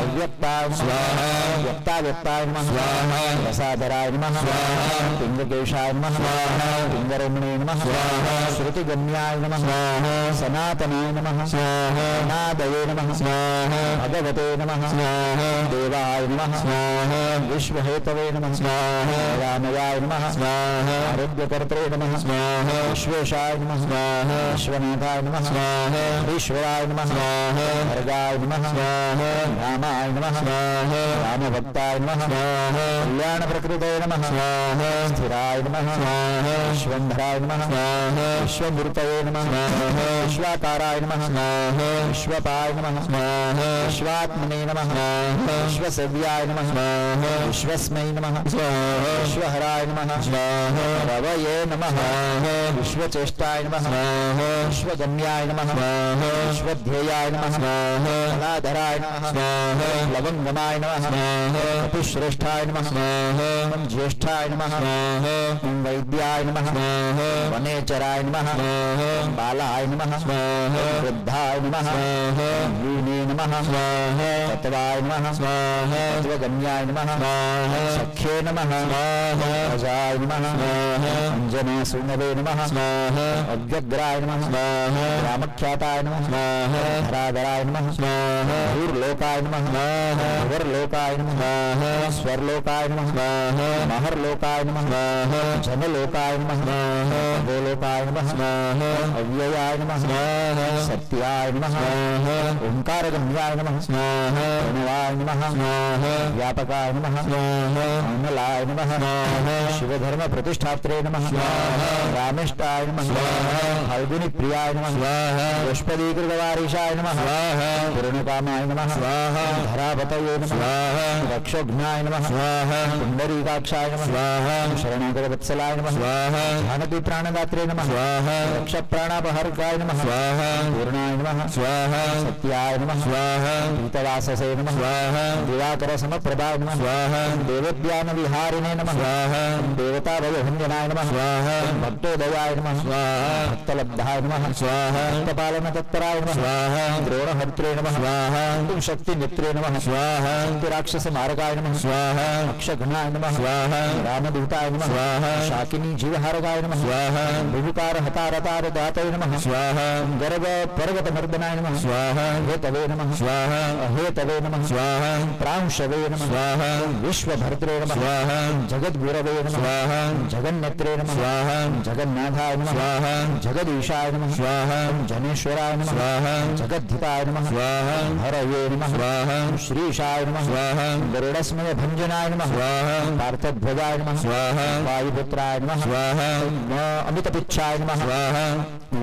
Speaker 2: अव्यक्ताय स्वाहा व्यक्ताव्यक्ताय नमः स्वाहा रसाधराय नमः स्वाहा पिंगकेशाय नमः स्वाहा पिंगरमणे नमः स्वाहा श्रुतिगम्याय नमः स्वाहा सनातनाय नमः स्वाहा नादये नमः स्वाहा भगवते नमः स्वाहा देवाय नमः स्वाहा विश्वहेतवे नमः स्वाहा रामयाय नमः स्वाहा आरोग्यकर्त्रे नमः स्वाहा विश्वेशाय नमः स्वाहा विश्वनाथाय नमः स्वाहा ईश्वराय नमः स्वाहा भर्गाय नमः स्वाहा रामाय नमः स्वाहा रामभक्ताय नमः स्वाहा कल्याणप्रकृते नमः स्वाहा स्थिराय नमः स्वाहा विश्वंभराय नमः स्वाहा विश्वमूर्तये नमः स्वाहा विश्वाकाराय नमः स्वाहा विश्वपाय नमः स्वाहा विश्वात्मने नमः स्वाहा विश्वसेव्याय नमः स्वाहा विश्वस्मै नमः स्वाहा विश्वहराय नमः स्वाहा रवये नमः विश्वचेष्टाय नमः स्वाहा विश्वगम्याय नमः स्वाहा विश्वध्येयाय नमः स्वाहा कलाधराय नमः स्वाहा लवंगमाय नमः स्वाहा कपिश्रेष्ठाय नमः स्वाहा ज्येष्ठाय नमः स्वाहा वैद्याय नमः स्वाहा वनेचराय नमः स्वाहा बालाय नमः स्वाहा वृद्धाय नमः स्वाहा यूने नमः स्वाहा तत्वाय नमः स्वाहा तत्वगम्याय नमः स्वाहा सख्ये नमः स्वाहा अजाय नमः स्वाहा अंजनासूनवे नमः स्वाहा अव्यग्राय नमः स्वाहा रामख्याताय नमः स्वाहा धराधराय नमः स्वाहा भूर्लोकाय नमः स्वाहा भुवर्लोकाय नमः स्वाहा स्वर्लोकाय नमः स्वाहा महर्लोकाय नमः स्वाहा जनलोकाय नमः स्वाहा गोलोकाय नमः स्वाहा अव्ययाय नमः स्वाहा सत्याय नमः स्वाहा ओंकारगम्याय नमः स्वाहा प्रणवाय नमः स्वाहा व्यापकाय नमः स्वाहा अमलाय नमः स्वाहा शिवधर्म प्रतिष्ठात्रे नमः स्वाहा रामेष्टाय नमः स्वाहा फाल्गुनी प्रियाय नमः स्वाहा पुष्पदीकृतवारिशाय नमः स्वाहा पूर्णकामाय नमः स्वाहा धरापतये नमः स्वाहा अक्षघ्नाय नमः
Speaker 3: स्वाहा
Speaker 2: पुंडरीकाक्षाय नमः
Speaker 3: स्वाहा
Speaker 2: शरणागत वत्सलाय नमः
Speaker 3: स्वाहा
Speaker 2: जानकी प्राणदात्रे नमः
Speaker 3: स्वाहा
Speaker 2: रक्ष प्राणापहर्काय नमः
Speaker 3: स्वाहा
Speaker 2: पूर्णाय नमः
Speaker 3: स्वाहा
Speaker 2: सत्याय नमः
Speaker 3: स्वाहा
Speaker 2: पीतवाससे नमः
Speaker 3: स्वाहा
Speaker 2: दिवाकर समप्रभाय नमः
Speaker 3: स्वाहा
Speaker 2: देवज्ञान विहारिणे नमः
Speaker 3: स्वाहा
Speaker 2: देवता भयभञ्जनाय नमः
Speaker 3: स्वाहा
Speaker 2: भक्तोदयाय नमः
Speaker 3: स्वाहा
Speaker 2: भक्तलब्धाय नमः
Speaker 3: स्वाहा
Speaker 2: भक्तपालन तत्पराय नमः
Speaker 3: स्वाहा
Speaker 2: द्रोणहर्त्रे नमः
Speaker 3: स्वाहा
Speaker 2: शक्ति मित्रे नमः
Speaker 3: स्वाहा
Speaker 2: राक्षस मारकाय नमः
Speaker 3: स्वाहा
Speaker 2: अक्षघ्नाय नमः
Speaker 3: स्वाहा
Speaker 2: रामदूताय नमः
Speaker 3: स्वाहा
Speaker 2: शाकिनी जीवहारकाय नमः
Speaker 3: स्वाहा
Speaker 2: विभुकार हतारतार दातये नमः
Speaker 3: स्वाहा
Speaker 2: गर्ग पर्वत मर्दनाय नमः
Speaker 3: स्वाहा
Speaker 2: हेतवे नमः
Speaker 3: स्वाहा
Speaker 2: अहेतवे नमः
Speaker 3: स्वाहा
Speaker 2: प्रांशवे नमः
Speaker 3: स्वाहा
Speaker 2: विश्वभर्त्रे नमः
Speaker 3: स्वाहा
Speaker 2: जगद्गुरवे नमः
Speaker 3: स्वाहा
Speaker 2: जगन्नेत्रे नमः
Speaker 3: स्वाहा
Speaker 2: जगन्नाथाय नमः
Speaker 3: स्वाहा
Speaker 2: जगदीशाय नमः
Speaker 3: स्वाहा
Speaker 2: जनेश्वराय नमः
Speaker 3: स्वाहा
Speaker 2: जगद्धिताय नमः
Speaker 3: स्वाहा
Speaker 2: हरये नमः
Speaker 3: स्वाहा
Speaker 2: श्रीशाय नमः
Speaker 3: स्वाहा
Speaker 2: गरुडस्मय भञ्जनाय नमः
Speaker 3: स्वाहा
Speaker 2: पार्थध्वजाय नमः
Speaker 3: स्वाहा
Speaker 2: वायुपुत्राय नमः
Speaker 3: स्वाहा
Speaker 2: अमितपुच्छाय नमः
Speaker 3: स्वाहा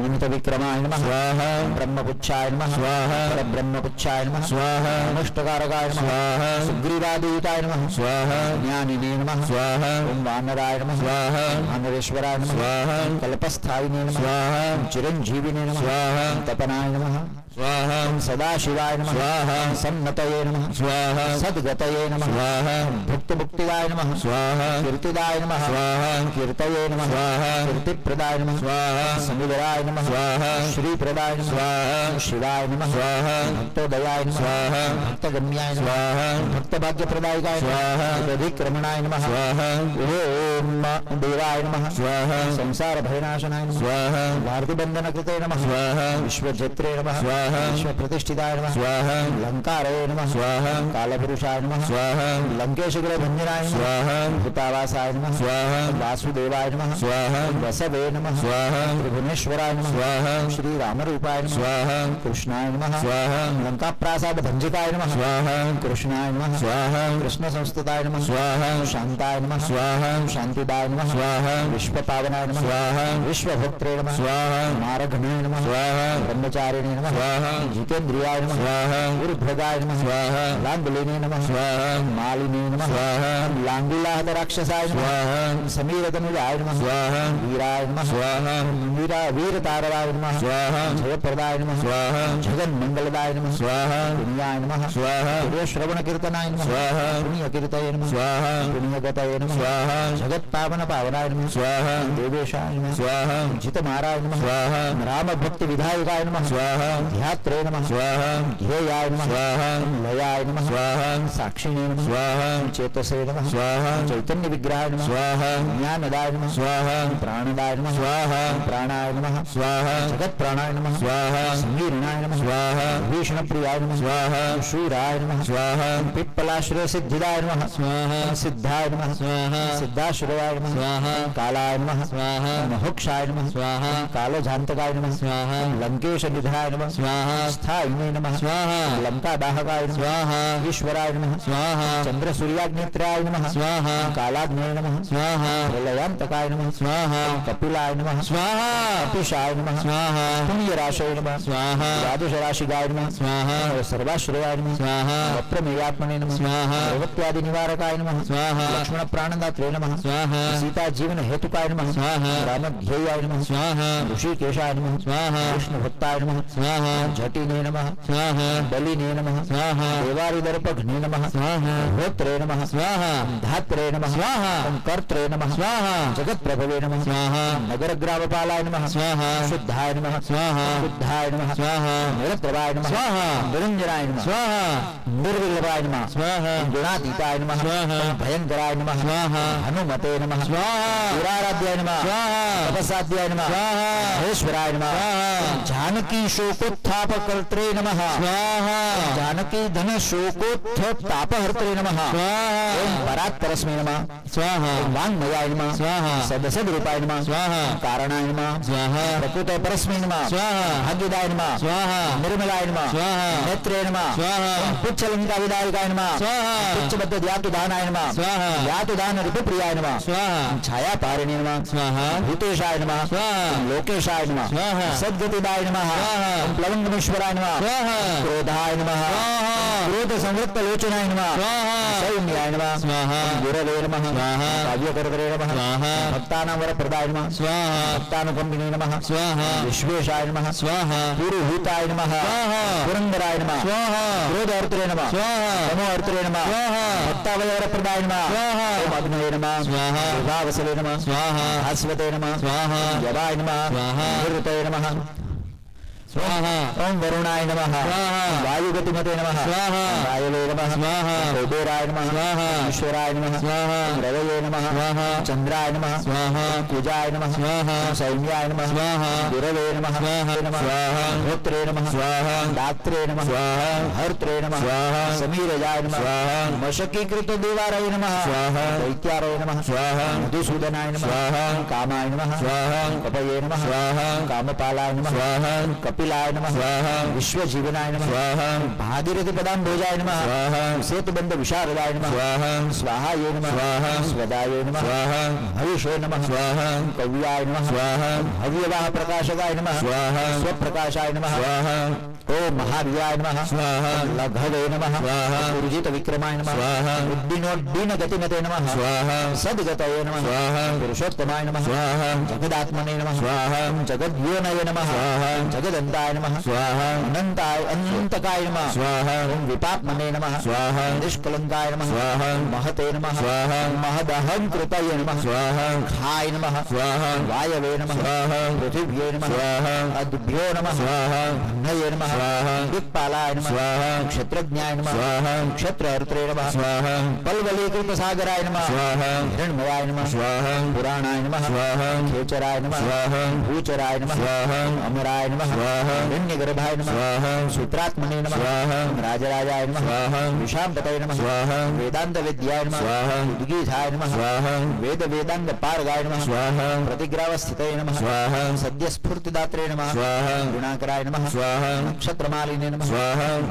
Speaker 2: अमितविक्रमाय नमः
Speaker 3: स्वाहा
Speaker 2: ब्रह्मपुच्छाय नमः
Speaker 3: स्वाहा
Speaker 2: ब्रह्मपुच्छाय नमः
Speaker 3: स्वाहा
Speaker 2: नष्टकारकाय नमः
Speaker 3: स्वाहा
Speaker 2: सुग्रीवादूताय नमः
Speaker 3: स्वाहा
Speaker 2: ज्ञानिने नमः
Speaker 3: स्वाहा
Speaker 2: ओम वानराय नमः
Speaker 3: स्वाहा
Speaker 2: वानरेश्वराय नमः
Speaker 3: स्वाहा
Speaker 2: कल्पस्थायिने नमः
Speaker 3: स्वाहा
Speaker 2: चिरञ्जीविने नमः
Speaker 3: स्वाहा
Speaker 2: तपनाय नमः
Speaker 3: स्वाहा
Speaker 2: सदाशिवाय नमः
Speaker 3: स्वाहा
Speaker 2: सन्नतये नमः
Speaker 3: स्वाहा
Speaker 2: सद्गतये नमः
Speaker 3: स्वाहा
Speaker 2: भुक्तमुक्तिदाय नमः
Speaker 3: स्वाहा
Speaker 2: कीर्तिदाय नमः
Speaker 3: स्वाहा
Speaker 2: कीर्तये नमः
Speaker 3: स्वाहा
Speaker 2: कीर्तिप्रदाय नमः
Speaker 3: स्वाहा
Speaker 2: समुदराय नमः
Speaker 3: स्वाहा
Speaker 2: श्रीप्रदाय नमः
Speaker 3: स्वाहा
Speaker 2: शिवाय नमः
Speaker 3: स्वाहा
Speaker 2: भक्तोदयाय नमः
Speaker 3: स्वाहा
Speaker 2: भक्तगम्याय नमः
Speaker 3: स्वाहा
Speaker 2: भक्तभाग्यप्रदायकाय
Speaker 3: स्वाहा
Speaker 2: विक्रमणाय नमः
Speaker 3: स्वाहा
Speaker 2: ओम देवाय नमः
Speaker 3: स्वाहा
Speaker 2: संसारभयनाशनाय नमः
Speaker 3: स्वाहा
Speaker 2: वार्तिबन्धनकृते नमः
Speaker 3: स्वाहा
Speaker 2: विश्वजत्रे नमः
Speaker 3: स्वाहा
Speaker 2: विश्वप्रतिष्ठिताय नमः
Speaker 3: स्वाहा
Speaker 2: लङ्कारये नमः
Speaker 3: स्वाहा
Speaker 2: कालपुरुषाय नमः
Speaker 3: स्वाहा
Speaker 2: लङ्केशकुलभञ्जनाय नमः
Speaker 3: स्वाहा
Speaker 2: भूतावासाय नमः
Speaker 3: स्वाहा
Speaker 2: वासुदेवाय नमः
Speaker 3: स्वाहा
Speaker 2: वसवे नमः
Speaker 3: स्वाहा
Speaker 2: त्रिभुवनेश्वराय नमः
Speaker 3: स्वाहा
Speaker 2: श्रीरामरूपाय नमः
Speaker 3: स्वाहा
Speaker 2: कृष्णाय नमः
Speaker 3: स्वाहा
Speaker 2: लङ्काप्रासादभञ्जिताय नमः
Speaker 3: स्वाहा
Speaker 2: कृष्णाय नमः
Speaker 3: स्वाहा
Speaker 2: कृष्णसंस्तुताय नमः
Speaker 3: स्वाहा
Speaker 2: शान्ताय नमः
Speaker 3: स्वाहा
Speaker 2: शान्तिदाय नमः
Speaker 3: स्वाहा
Speaker 2: विश्वपावनाय नमः
Speaker 3: स्वाहा
Speaker 2: विश्वभोक्त्रे नमः
Speaker 3: स्वाहा
Speaker 2: मारघनाय नमः
Speaker 3: स्वाहा
Speaker 2: ब्रह्मचारिणे नमः
Speaker 3: स्वाहा
Speaker 2: जितेन्द्रियाय नमः
Speaker 3: स्वाहा
Speaker 2: ऊर्ध्वगाय नमः
Speaker 3: स्वाहा
Speaker 2: लाङ्गुलिने नमः
Speaker 3: स्वाहा
Speaker 2: मालिने नमः
Speaker 3: स्वाहा
Speaker 2: लाङ्गुलाहत राक्षसाय नमः
Speaker 3: स्वाहा
Speaker 2: समीरतनुजाय नमः
Speaker 3: स्वाहा
Speaker 2: वीराय नमः
Speaker 3: स्वाहा
Speaker 2: वीरतारवाय नमः
Speaker 3: स्वाहा
Speaker 2: जयप्रदाय नमः
Speaker 3: स्वाहा
Speaker 2: जगन्मङ्गलदाय नमः
Speaker 3: स्वाहा
Speaker 2: पुण्याय नमः
Speaker 3: स्वाहा
Speaker 2: श्रवणकीर्तनाय नमः
Speaker 3: स्वाहा
Speaker 2: पुण्यकीर्तये नमः
Speaker 3: स्वाहा
Speaker 2: पुण्यगतये नमः
Speaker 3: स्वाहा
Speaker 2: जगत्पावनपावनाय नमः
Speaker 3: स्वाहा
Speaker 2: देवेशाय नमः
Speaker 3: स्वाहा
Speaker 2: जितमाराय नमः
Speaker 3: स्वाहा
Speaker 2: रामभक्तिविधायकाय नमः
Speaker 3: स्वाहा
Speaker 2: ध्यात्रे नमः
Speaker 3: स्वाहा
Speaker 2: ध्येयाय नमः
Speaker 3: स्वाहा
Speaker 2: लयाय नमः
Speaker 3: स्वाहा
Speaker 2: साक्षिणे नमः
Speaker 3: स्वाहा
Speaker 2: चेतसे नमः
Speaker 3: स्वाहा
Speaker 2: चैतन्यविग्रहाय नमः
Speaker 3: स्वाहा
Speaker 2: ज्ञानदाय नमः
Speaker 3: स्वाहा
Speaker 2: प्राणदाय नमः
Speaker 3: स्वाहा
Speaker 2: प्राणाय नमः
Speaker 3: स्वाहा
Speaker 2: जगत्प्राणाय नमः
Speaker 3: स्वाहा
Speaker 2: संवीरणाय नमः
Speaker 3: स्वाहा
Speaker 2: भीषणप्रियाय नमः
Speaker 3: स्वाहा
Speaker 2: शूराय नमः
Speaker 3: स्वाहा
Speaker 2: पिप्पलाश्रयसिद्धिदाय नमः
Speaker 3: स्वाहा
Speaker 2: सिद्धाय नमः
Speaker 3: स्वाहा
Speaker 2: सिद्धाश्रयाय नमः
Speaker 3: स्वाहा
Speaker 2: कालाय नमः
Speaker 3: स्वाहा
Speaker 2: महोक्षाय नमः
Speaker 3: स्वाहा
Speaker 2: कालझान्तकाय नमः
Speaker 3: स्वाहा
Speaker 2: लङ्केशनिधनाय नमः
Speaker 3: स्वाहा
Speaker 2: स्थायिने नमः
Speaker 3: स्वाहा
Speaker 2: लङ्कादाहकाय नमः
Speaker 3: स्वाहा
Speaker 2: ईश्वराय नमः
Speaker 3: स्वाहा
Speaker 2: चन्द्रसूर्याग्नेत्राय नमः
Speaker 3: स्वाहा
Speaker 2: कालाग्नेय नमः
Speaker 3: स्वाहा
Speaker 2: प्रलयान्तकाय नमः
Speaker 3: स्वाहा
Speaker 2: कपिलाय नमः
Speaker 3: स्वाहा
Speaker 2: कपिशाय नमः
Speaker 3: स्वाहा
Speaker 2: पुण्यराशये नमः
Speaker 3: स्वाहा
Speaker 2: द्वादशराशिगाय नमः
Speaker 3: स्वाहा
Speaker 2: सर्वाश्रयाय नमः
Speaker 3: स्वाहा
Speaker 2: वप्रमेयात्मने नमः
Speaker 3: स्वाहा
Speaker 2: भगवत्यादिनिवारकाय नमः
Speaker 3: स्वाहा
Speaker 2: लक्ष्मणप्राणदात्रे नमः
Speaker 3: स्वाहा
Speaker 2: सीताजीवनहेतुकाय नमः
Speaker 3: स्वाहा
Speaker 2: रामध्येयाय नमः
Speaker 3: स्वाहा
Speaker 2: ऋषिकेशाय नमः
Speaker 3: स्वाहा
Speaker 2: कृष्णभक्ताय नमः
Speaker 3: स्वाहा
Speaker 2: झटिने नमः
Speaker 3: स्वाहा
Speaker 2: बलिने नमः
Speaker 3: स्वाहा
Speaker 2: देवारिदर्पघ्ने नमः
Speaker 3: स्वाहा
Speaker 2: होत्रे नमः
Speaker 3: स्वाहा
Speaker 2: धात्रे नमः
Speaker 3: स्वाहा
Speaker 2: कर्त्रे नमः
Speaker 3: स्वाहा
Speaker 2: जगत्प्रभवे नमः
Speaker 3: स्वाहा
Speaker 2: नगरग्रामपालाय नमः
Speaker 3: स्वाहा
Speaker 2: शुद्धाय नमः
Speaker 3: स्वाहा
Speaker 2: शुद्धाय नमः
Speaker 3: स्वाहा
Speaker 2: निरप्रभाय नमः
Speaker 3: स्वाहा
Speaker 2: निरञ्जनाय नमः
Speaker 3: स्वाहा
Speaker 2: निर्विघ्नपाय नमः
Speaker 3: स्वाहा
Speaker 2: गुणातीताय नमः
Speaker 3: स्वाहा
Speaker 2: भयङ्कराय नमः
Speaker 3: स्वाहा
Speaker 2: हनुमते नमः
Speaker 3: स्वाहा
Speaker 2: पुराराध्याय नमः
Speaker 3: स्वाहा
Speaker 2: तपसाध्याय नमः
Speaker 3: स्वाहा
Speaker 2: महेश्वराय नमः
Speaker 3: स्वाहा
Speaker 2: जानकी शोकोत्थापकर्त्रे नमः
Speaker 3: स्वाहा
Speaker 2: जानकी धन शोकोत्थापहर्त्रे नमः
Speaker 3: स्वाहा
Speaker 2: ओम परात्परस्मै नमः
Speaker 3: स्वाहा
Speaker 2: ओम वाङ्मयाय नमः
Speaker 3: स्वाहा
Speaker 2: सदसद्रूपाय नमः
Speaker 3: स्वाहा
Speaker 2: कारणाय नमः
Speaker 3: स्वाहा
Speaker 2: प्रकृतपरस्मै नमः
Speaker 3: स्वाहा
Speaker 2: भाग्यदाय नमः
Speaker 3: स्वाहा
Speaker 2: निर्मलाय नमः
Speaker 3: स्वाहा
Speaker 2: नेत्रे नमः
Speaker 3: स्वाहा
Speaker 2: पुच्छलङ्काविदायकाय नमः
Speaker 3: स्वाहा
Speaker 2: पुच्छबद्धध्यातुदानाय नमः
Speaker 3: स्वाहा
Speaker 2: यातुदान रिपुप्रियाय नमः
Speaker 3: स्वाहा
Speaker 2: छायापारिणे नमः
Speaker 3: स्वाहा
Speaker 2: भूतेशाय नमः
Speaker 3: स्वाहा
Speaker 2: लोकेशाय नमः
Speaker 3: स्वाहा
Speaker 2: सद्गतिदाय नमः
Speaker 3: स्वाहा
Speaker 2: प्लवंग जंगमेश्वराय नमः
Speaker 3: स्वाहा
Speaker 2: क्रोधाय नमः क्रोध संवृत्त लोचनाय नमः सौम्याय नमः गुरवे नमः काव्यकर्तरे नमः भक्तानां वरप्रदाय नमः भक्तानुकम्पिने नमः विश्वेशाय नमः पुरुहूताय नमः पुरन्दराय नमः क्रोधहर्त्रे नमः तमोहर्त्रे नमः भक्तावयवरप्रदाय नमः ओम अग्नये नमः विभावसवे नमः भास्वते नमः यवाय नमः निवृतये नमः ओम वरुणाय नमः वायुगतिमते नमः वायवे नमः कुबेराय नमः ईश्वराय नमः रवये नमः चंद्राय नमः कुजाय नमः सौम्याय नमः गुरवे नमः होत्रे नमः दात्रे नमः हर्त्रे नमः समीरजाय नमः मशकीकृत देवाराय नमः दैत्याराय नमः मधुसूदनाय नमः कामाय नमः कपये नमः कामपालाय नमः कपिलाय नमः विश्वजीवनाय नमः भागीरथी पदाम्भोजाय नमः सेतुबंध विशारदाय नमः स्वाहाय नमः स्वदाय नमः हविषे नमः कव्याय नमः हव्यवाह प्रकाशकाय नमः स्वप्रकाशाय नमः ओम महावीराय नमः लघवे नमः ऊर्जित विक्रमाय नमः उद्दीनोद्दीन गतिमते नमः सद्गतये नमः पुरुषोत्तमाय नमः जगदात्मने नमः जगद्योनये नमः जगदन्ताय नमः अनंताय अनंतकाय नमः ओम विपात्मने नमः निष्कलंकाय नमः महते नमः महदहंकृतये नमः खाय नमः वायवे नमः पृथिव्ये नमः अद्भ्यो नमः नये नमः दिक्पालाय नमः क्षत्रज्ञाय नमः क्षत्रहर्त्रे नमः पल्वलीकृत सागराय नमः हिरण्मयाय नमः पुराणाय नमः खेचराय नमः भूचराय नमः अमराय नमः हिरण्यगर्भाय नमः सूत्रात्मने नमः राजराजाय नमः विशाम्पतये नमः वेदांत विद्याय नमः उद्गीताय नमः वेद वेदांग पारगाय नमः प्रतिग्रावस्थितये नमः सद्यस्फूर्तिदात्रे नमः गुणाकराय नमः नक्षत्रमालिने नमः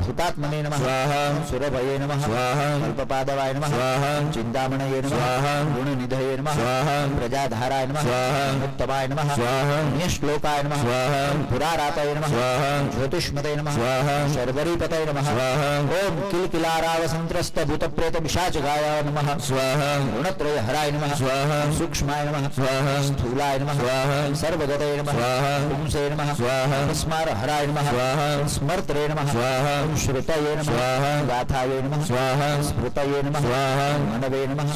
Speaker 2: भूतात्मने नमः सुरभये नमः अल्पपादवाय नमः चिन्तामणये नमः गुणनिधये नमः प्रजाधाराय नमः उत्तमाय नमः निश्लोकाय नमः पुरारातये नमः ज्योतिष्मते नमः शर्वरीपतये नमः ओम किलकिलारावसंत्रस्त भूतप्रेत पिशाचगाय नमः गुणत्रय हराय नमः सूक्ष्माय नमः स्थूलाय नमः सर्वगतये नमः पुंसे नमः स्मार हराय नमः स्मर्त्रे नमः श्रुतये नमः गाथाये नमः स्मृतये नमः मनवे नमः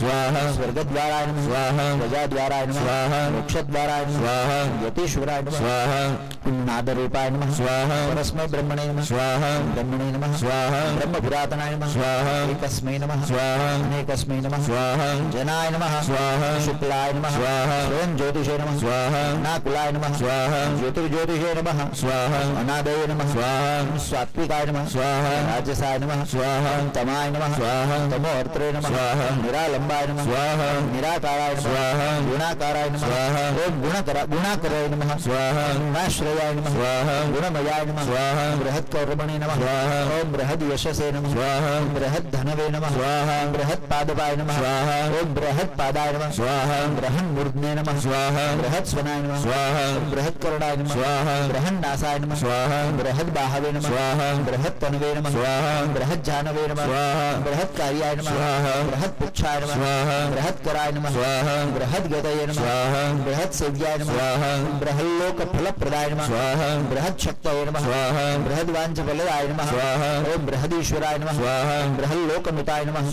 Speaker 2: स्वर्गद्वाराय नमः प्रजाद्वाराय नमः मोक्षद्वाराय नमः यतीश्वराय नमः नादरूपाय नमः परस्मै ब्रह्मणे नमः ब्रह्मणे नमः ब्रह्मपुरातनाय नमः एकस्मै नमः अनेकस्मै नमः जनाय नमः शुक्लाय नमः स्वयं ज्योतिषे नमः नाकुलाय नमः ज्योतिर्ज्योतिषे नमः अनादये नमः सात्विकाय नमः राजसाय नमः तमाय नमः तमोहर्त्रे नमः निरालंबाय नमः निराकाराय नमः गुणाकाराय नमः ओम गुणाकराय नमः गुणाश्रयाय नमः गुणमयाय नमः बृहत्कौर्मणे नमः ओम बृहद यशसे नमः बृहद धनवे नमः बृहद पादपाय नमः ओम बृहद पादाय नमः बृहन मूर्धने नमः बृहद स्वनाय नमः बृहद करुणाय नमः बृहन नासाय नमः बृहद बाहवे नमः बृहद तनवे नमः बृहद जानवे नमः बृहद कार्याय नमः बृहद पुच्छाय नमः बृहद कराय नमः बृहद गतये नमः बृहद सेव्याय नमः बृहल्लोक फलप्रदाय नमः बृहद शक्तये नमः बृहद वाञ्छफलदाय नमः ओम बृहदीश्वराय नमः बृहल्लोकमिताय नमः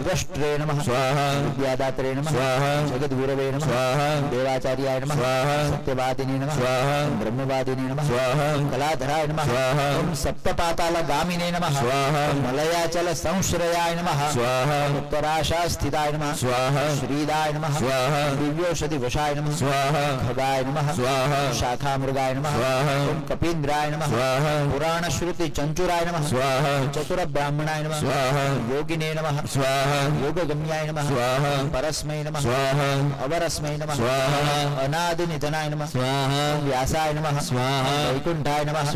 Speaker 2: द्रष्ट्रे नमः विद्यादात्रे नमः जगद्गुरवे नमः देवाचार्याय नमः सत्यवादिने नमः ब्रह्मवादिने नमः कलाधराय नमः ओम सप्तपातालगामिने नमः मलयाचल संश्रयाय नमः उत्तराशा स्थिताय नमः श्रीदाय नमः दिव्योषधि वशाय नमः खगाय नमः शाखामृगाय नमः ओम कपीन्द्राय नमः पुराण श्रुति चंचुराय नमः चतुर ब्राह्मणाय नमः योगिने नमः योगगम्याय नमः परस्मै नमः अवरस्मै नमः अनादि निधनाय नमः व्यासाय नमः वैकुंठाय नमः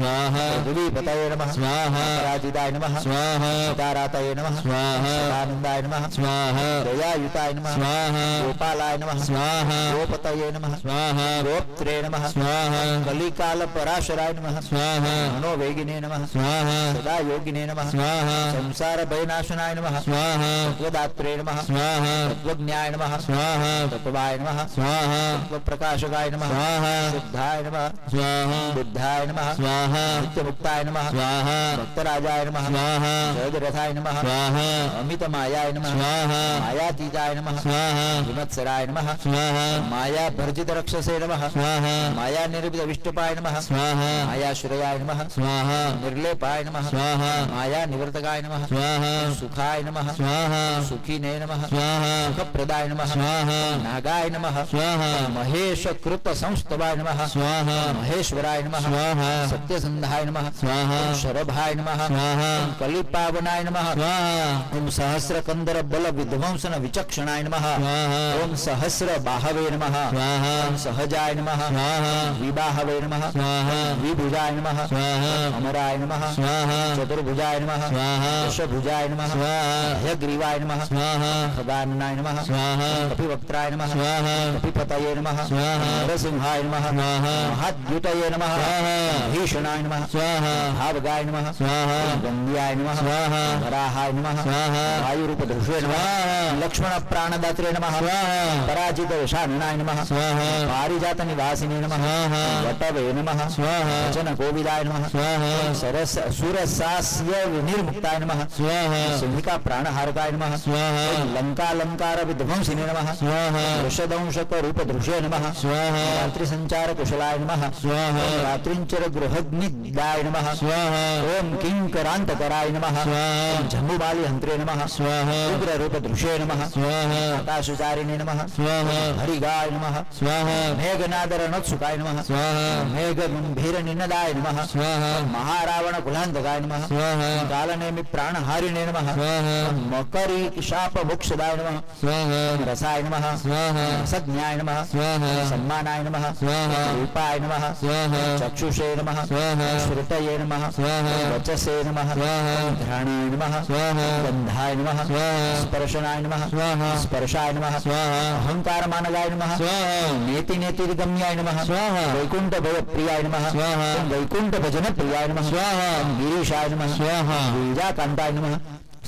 Speaker 2: पृथ्वीपतये नमः
Speaker 3: स्वाहा
Speaker 2: पराजिताय नमः
Speaker 3: स्वाहा
Speaker 2: सदारातये नमः
Speaker 3: स्वाहा
Speaker 2: सदानन्दाय नमः
Speaker 3: स्वाहा
Speaker 2: दयायुताय नमः
Speaker 3: स्वाहा
Speaker 2: गोपालाय नमः
Speaker 3: स्वाहा
Speaker 2: गोपतये नमः
Speaker 3: स्वाहा
Speaker 2: गोप्त्रे नमः
Speaker 3: स्वाहा
Speaker 2: कलिकालपराशराय नमः
Speaker 3: स्वाहा
Speaker 2: मनोवेगिने नमः
Speaker 3: स्वाहा
Speaker 2: सदा योगिने नमः
Speaker 3: स्वाहा
Speaker 2: संसार भयनाशनाय नमः
Speaker 3: स्वाहा
Speaker 2: तत्वदात्रे नमः
Speaker 3: स्वाहा
Speaker 2: तत्वज्ञाय नमः
Speaker 3: स्वाहा
Speaker 2: तत्वाय नमः
Speaker 3: स्वाहा
Speaker 2: तत्वप्रकाशकाय नमः
Speaker 3: स्वाहा
Speaker 2: शुद्धाय नमः
Speaker 3: स्वाहा
Speaker 2: बुद्धाय नमः
Speaker 3: स्वाहा
Speaker 2: नित्यमुक्ताय नमः
Speaker 3: स्वाहा
Speaker 2: भक्तराजाय नमः
Speaker 3: स्वाहा
Speaker 2: जगद्रथाय नमः
Speaker 3: स्वाहा
Speaker 2: अमितमायाय नमः
Speaker 3: स्वाहा
Speaker 2: मायातीताय नमः
Speaker 3: स्वाहा
Speaker 2: विमत्सराय नमः
Speaker 3: स्वाहा
Speaker 2: माया भर्जित रक्षसे नमः
Speaker 3: स्वाहा
Speaker 2: माया निर्मित विष्टुपाय नमः
Speaker 3: स्वाहा
Speaker 2: मायाश्रयाय नमः
Speaker 3: स्वाहा
Speaker 2: निर्लेपाय नमः
Speaker 3: स्वाहा
Speaker 2: माया निवर्तकाय नमः
Speaker 3: स्वाहा
Speaker 2: सुखाय नमः
Speaker 3: स्वाहा
Speaker 2: सुखिने नमः
Speaker 3: स्वाहा
Speaker 2: सुखप्रदाय नमः
Speaker 3: स्वाहा
Speaker 2: नागाय नमः
Speaker 3: स्वाहा
Speaker 2: महेश कृत संस्तवाय नमः
Speaker 3: स्वाहा
Speaker 2: महेश्वराय नमः
Speaker 3: स्वाहा
Speaker 2: सत्यसंधाय नमः
Speaker 3: स्वाहा
Speaker 2: शरभाय नमः
Speaker 3: स्वाहा
Speaker 2: कलिपावनाय नमः
Speaker 3: स्वाहा
Speaker 2: ओम सहस्रकंदर बल विध्वंसन विचक्षणाय नमः
Speaker 3: स्वाहा
Speaker 2: ओम सहस्र बाहवे नमः
Speaker 3: स्वाहा
Speaker 2: ओम सहजाय नमः
Speaker 3: स्वाहा
Speaker 2: विबाहवे नमः
Speaker 3: स्वाहा
Speaker 2: विभुजाय नमः
Speaker 3: स्वाहा
Speaker 2: अमराय नमः
Speaker 3: स्वाहा
Speaker 2: चतुर्भुजाय नमः
Speaker 3: स्वाहा
Speaker 2: दशभुजाय नमः
Speaker 3: स्वाहा
Speaker 2: हयग्रीवाय नमः
Speaker 3: स्वाहा
Speaker 2: खगाननाय नमः
Speaker 3: स्वाहा
Speaker 2: कपिवक्त्राय नमः
Speaker 3: स्वाहा
Speaker 2: कपिपतये नमः
Speaker 3: स्वाहा
Speaker 2: नरसिंहाय नमः
Speaker 3: स्वाहा
Speaker 2: महाद्युतये नमः
Speaker 3: स्वाहा
Speaker 2: भीषणाय नमः
Speaker 3: स्वाहा
Speaker 2: भावगाय नमः
Speaker 3: स्वाहा
Speaker 2: गंध्याय नमः
Speaker 3: स्वाहा
Speaker 2: वराहाय नमः
Speaker 3: स्वाहा
Speaker 2: वायुरूपधृषे नमः लक्ष्मण प्राणदात्रे नमः
Speaker 3: स्वाहा
Speaker 2: पराजित विषाणनाय नमः
Speaker 3: स्वाहा
Speaker 2: पारिजात निवासिने नमः
Speaker 3: स्वाहा
Speaker 2: वटवे नमः
Speaker 3: स्वाहा
Speaker 2: वचन गोविदाय नमः
Speaker 3: स्वाहा
Speaker 2: सरस सुरसास्य विनिर्मुक्ताय नमः
Speaker 3: स्वाहा
Speaker 2: सिंहिका प्राणहारकाय नमः
Speaker 3: स्वाहा
Speaker 2: लंकालंकार विध्वंसिने नमः
Speaker 3: स्वाहा
Speaker 2: वृषदंशक रूपधृषे नमः
Speaker 3: स्वाहा
Speaker 2: रात्रि संचार कुशलाय नमः
Speaker 3: स्वाहा
Speaker 2: रात्रिंचर गृहग्निदाय नमः
Speaker 3: स्वाहा
Speaker 2: ओम किंकरांतकराय नमः
Speaker 3: स्वाहा
Speaker 2: जम्बुबाली हंत्रे नमः
Speaker 3: स्वाहा
Speaker 2: उग्र रूपधृषे नमः
Speaker 3: स्वाहा
Speaker 2: आकाशचारिणे नमः
Speaker 3: स्वाहा
Speaker 2: हरिगाय नमः
Speaker 3: स्वाहा
Speaker 2: मेघनादर नत्सुकाय नमः
Speaker 3: स्वाहा
Speaker 2: मेघ गंभीर निनदाय नमः
Speaker 3: स्वाहा
Speaker 2: महारावण कुलांतकाय नमः
Speaker 3: स्वाहा
Speaker 2: कालनेमि प्राणहारिणे नमः
Speaker 3: स्वाहा
Speaker 2: मकरी शाप मोक्षदाय नमः
Speaker 3: स्वाहा
Speaker 2: रसाय नमः
Speaker 3: स्वाहा
Speaker 2: सज्ञाय नमः
Speaker 3: स्वाहा
Speaker 2: सम्मानाय नमः
Speaker 3: स्वाहा
Speaker 2: रूपाय नमः
Speaker 3: स्वाहा
Speaker 2: चक्षुषे नमः
Speaker 3: स्वाहा
Speaker 2: श्रुतये नमः
Speaker 3: स्वाहा
Speaker 2: वचसे नमः
Speaker 3: स्वाहा
Speaker 2: घ्राणाय नमः
Speaker 3: स्वाहा
Speaker 2: गंधाय नमः
Speaker 3: स्वाहा
Speaker 2: स्पर्शनाय नमः
Speaker 3: स्वाहा
Speaker 2: स्पर्शाय नमः
Speaker 3: स्वाहा
Speaker 2: अहंकार मानवाय नमः
Speaker 3: स्वाहा
Speaker 2: नेति नेति गम्याय नमः
Speaker 3: स्वाहा
Speaker 2: वैकुंठ भय प्रियाय नमः
Speaker 3: स्वाहा
Speaker 2: वैकुंठ भजन प्रियाय नमः
Speaker 3: स्वाहा
Speaker 2: गिरीशाय नमः
Speaker 3: स्वाहा
Speaker 2: बीजाकांताय नमः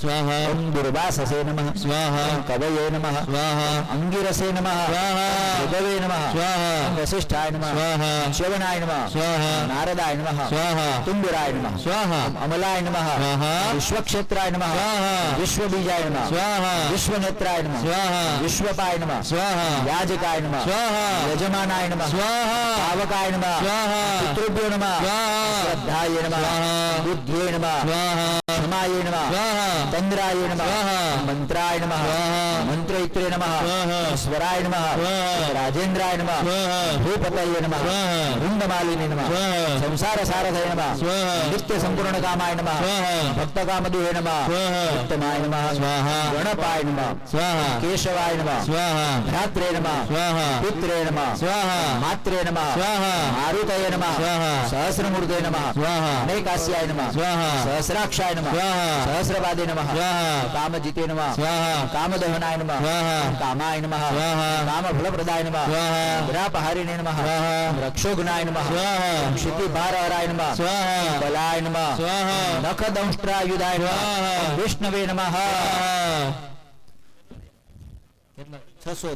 Speaker 3: स्वाहा
Speaker 2: ओम दुर्वाससे नमः
Speaker 3: स्वाहा
Speaker 2: कवये नमः
Speaker 3: स्वाहा
Speaker 2: अंगिरसे नमः
Speaker 3: स्वाहा
Speaker 2: ऋगवे नमः
Speaker 3: स्वाहा
Speaker 2: वसिष्ठाय नमः
Speaker 3: स्वाहा
Speaker 2: श्रवणाय नमः
Speaker 3: स्वाहा
Speaker 2: नारदाय नमः
Speaker 3: स्वाहा
Speaker 2: तुम्बुराय नमः
Speaker 3: स्वाहा
Speaker 2: अमलाय नमः
Speaker 3: स्वाहा
Speaker 2: विश्वक्षेत्राय नमः
Speaker 3: स्वाहा
Speaker 2: विश्वबीजाय नमः
Speaker 3: स्वाहा
Speaker 2: विश्वनेत्राय नमः
Speaker 3: स्वाहा
Speaker 2: विश्वपाय नमः
Speaker 3: स्वाहा
Speaker 2: याजकाय नमः
Speaker 3: स्वाहा
Speaker 2: यजमानाय नमः
Speaker 3: स्वाहा
Speaker 2: पावकाय नमः
Speaker 3: स्वाहा
Speaker 2: पितृभ्यो नमः
Speaker 3: स्वाहा
Speaker 2: श्रद्धाय नमः
Speaker 3: स्वाहा
Speaker 2: बुद्ध्यै नमः
Speaker 3: स्वाहा
Speaker 2: क्षमाय नमः
Speaker 3: स्वाहा
Speaker 2: तन्द्राय नमः
Speaker 3: स्वाहा
Speaker 2: मंत्राय नमः
Speaker 3: स्वाहा
Speaker 2: मंत्रयित्रे नमः
Speaker 3: स्वाहा
Speaker 2: स्वराय नमः
Speaker 3: स्वाहा
Speaker 2: राजेन्द्राय नमः
Speaker 3: स्वाहा
Speaker 2: भूपतये नमः
Speaker 3: स्वाहा
Speaker 2: वृंदमालिनी नमः
Speaker 3: स्वाहा
Speaker 2: संसार सारथये नमः
Speaker 3: स्वाहा
Speaker 2: नित्य संपूर्ण कामाय नमः
Speaker 3: स्वाहा
Speaker 2: भक्तकामधुहे नमः
Speaker 3: स्वाहा
Speaker 2: उत्तमाय नमः
Speaker 3: स्वाहा
Speaker 2: गणपाय नमः
Speaker 3: स्वाहा
Speaker 2: केशवाय नमः
Speaker 3: स्वाहा
Speaker 2: भ्रात्रे नमः
Speaker 3: स्वाहा
Speaker 2: पित्रे नमः
Speaker 3: स्वाहा
Speaker 2: मात्रे नमः
Speaker 3: स्वाहा
Speaker 2: मारुतये नमः
Speaker 3: स्वाहा
Speaker 2: सहस्रमूर्ते नमः
Speaker 3: स्वाहा
Speaker 2: अनेकास्याय नमः
Speaker 3: स्वाहा
Speaker 2: सहस्राक्षाय नमः
Speaker 3: स्वाहा
Speaker 2: सहस्रपादे नमः
Speaker 3: स्वाहा
Speaker 2: कामजिते नमः
Speaker 3: स्वाहा
Speaker 2: कामदहनाय नमः
Speaker 3: स्वाहा
Speaker 2: कामाय नमः
Speaker 3: स्वाहा
Speaker 2: कामफलप्रदाय नमः
Speaker 3: स्वाहा
Speaker 2: ग्रापहारिणे नमः
Speaker 3: स्वाहा
Speaker 2: रक्षोघ्नाय नमः
Speaker 3: स्वाहा
Speaker 2: क्षितिभारहराय नमः
Speaker 3: स्वाहा
Speaker 2: बलाय नमः
Speaker 3: स्वाहा
Speaker 2: नखदंष्ट्रायुधाय नमः
Speaker 3: स्वाहा
Speaker 2: विष्णवे नमः 600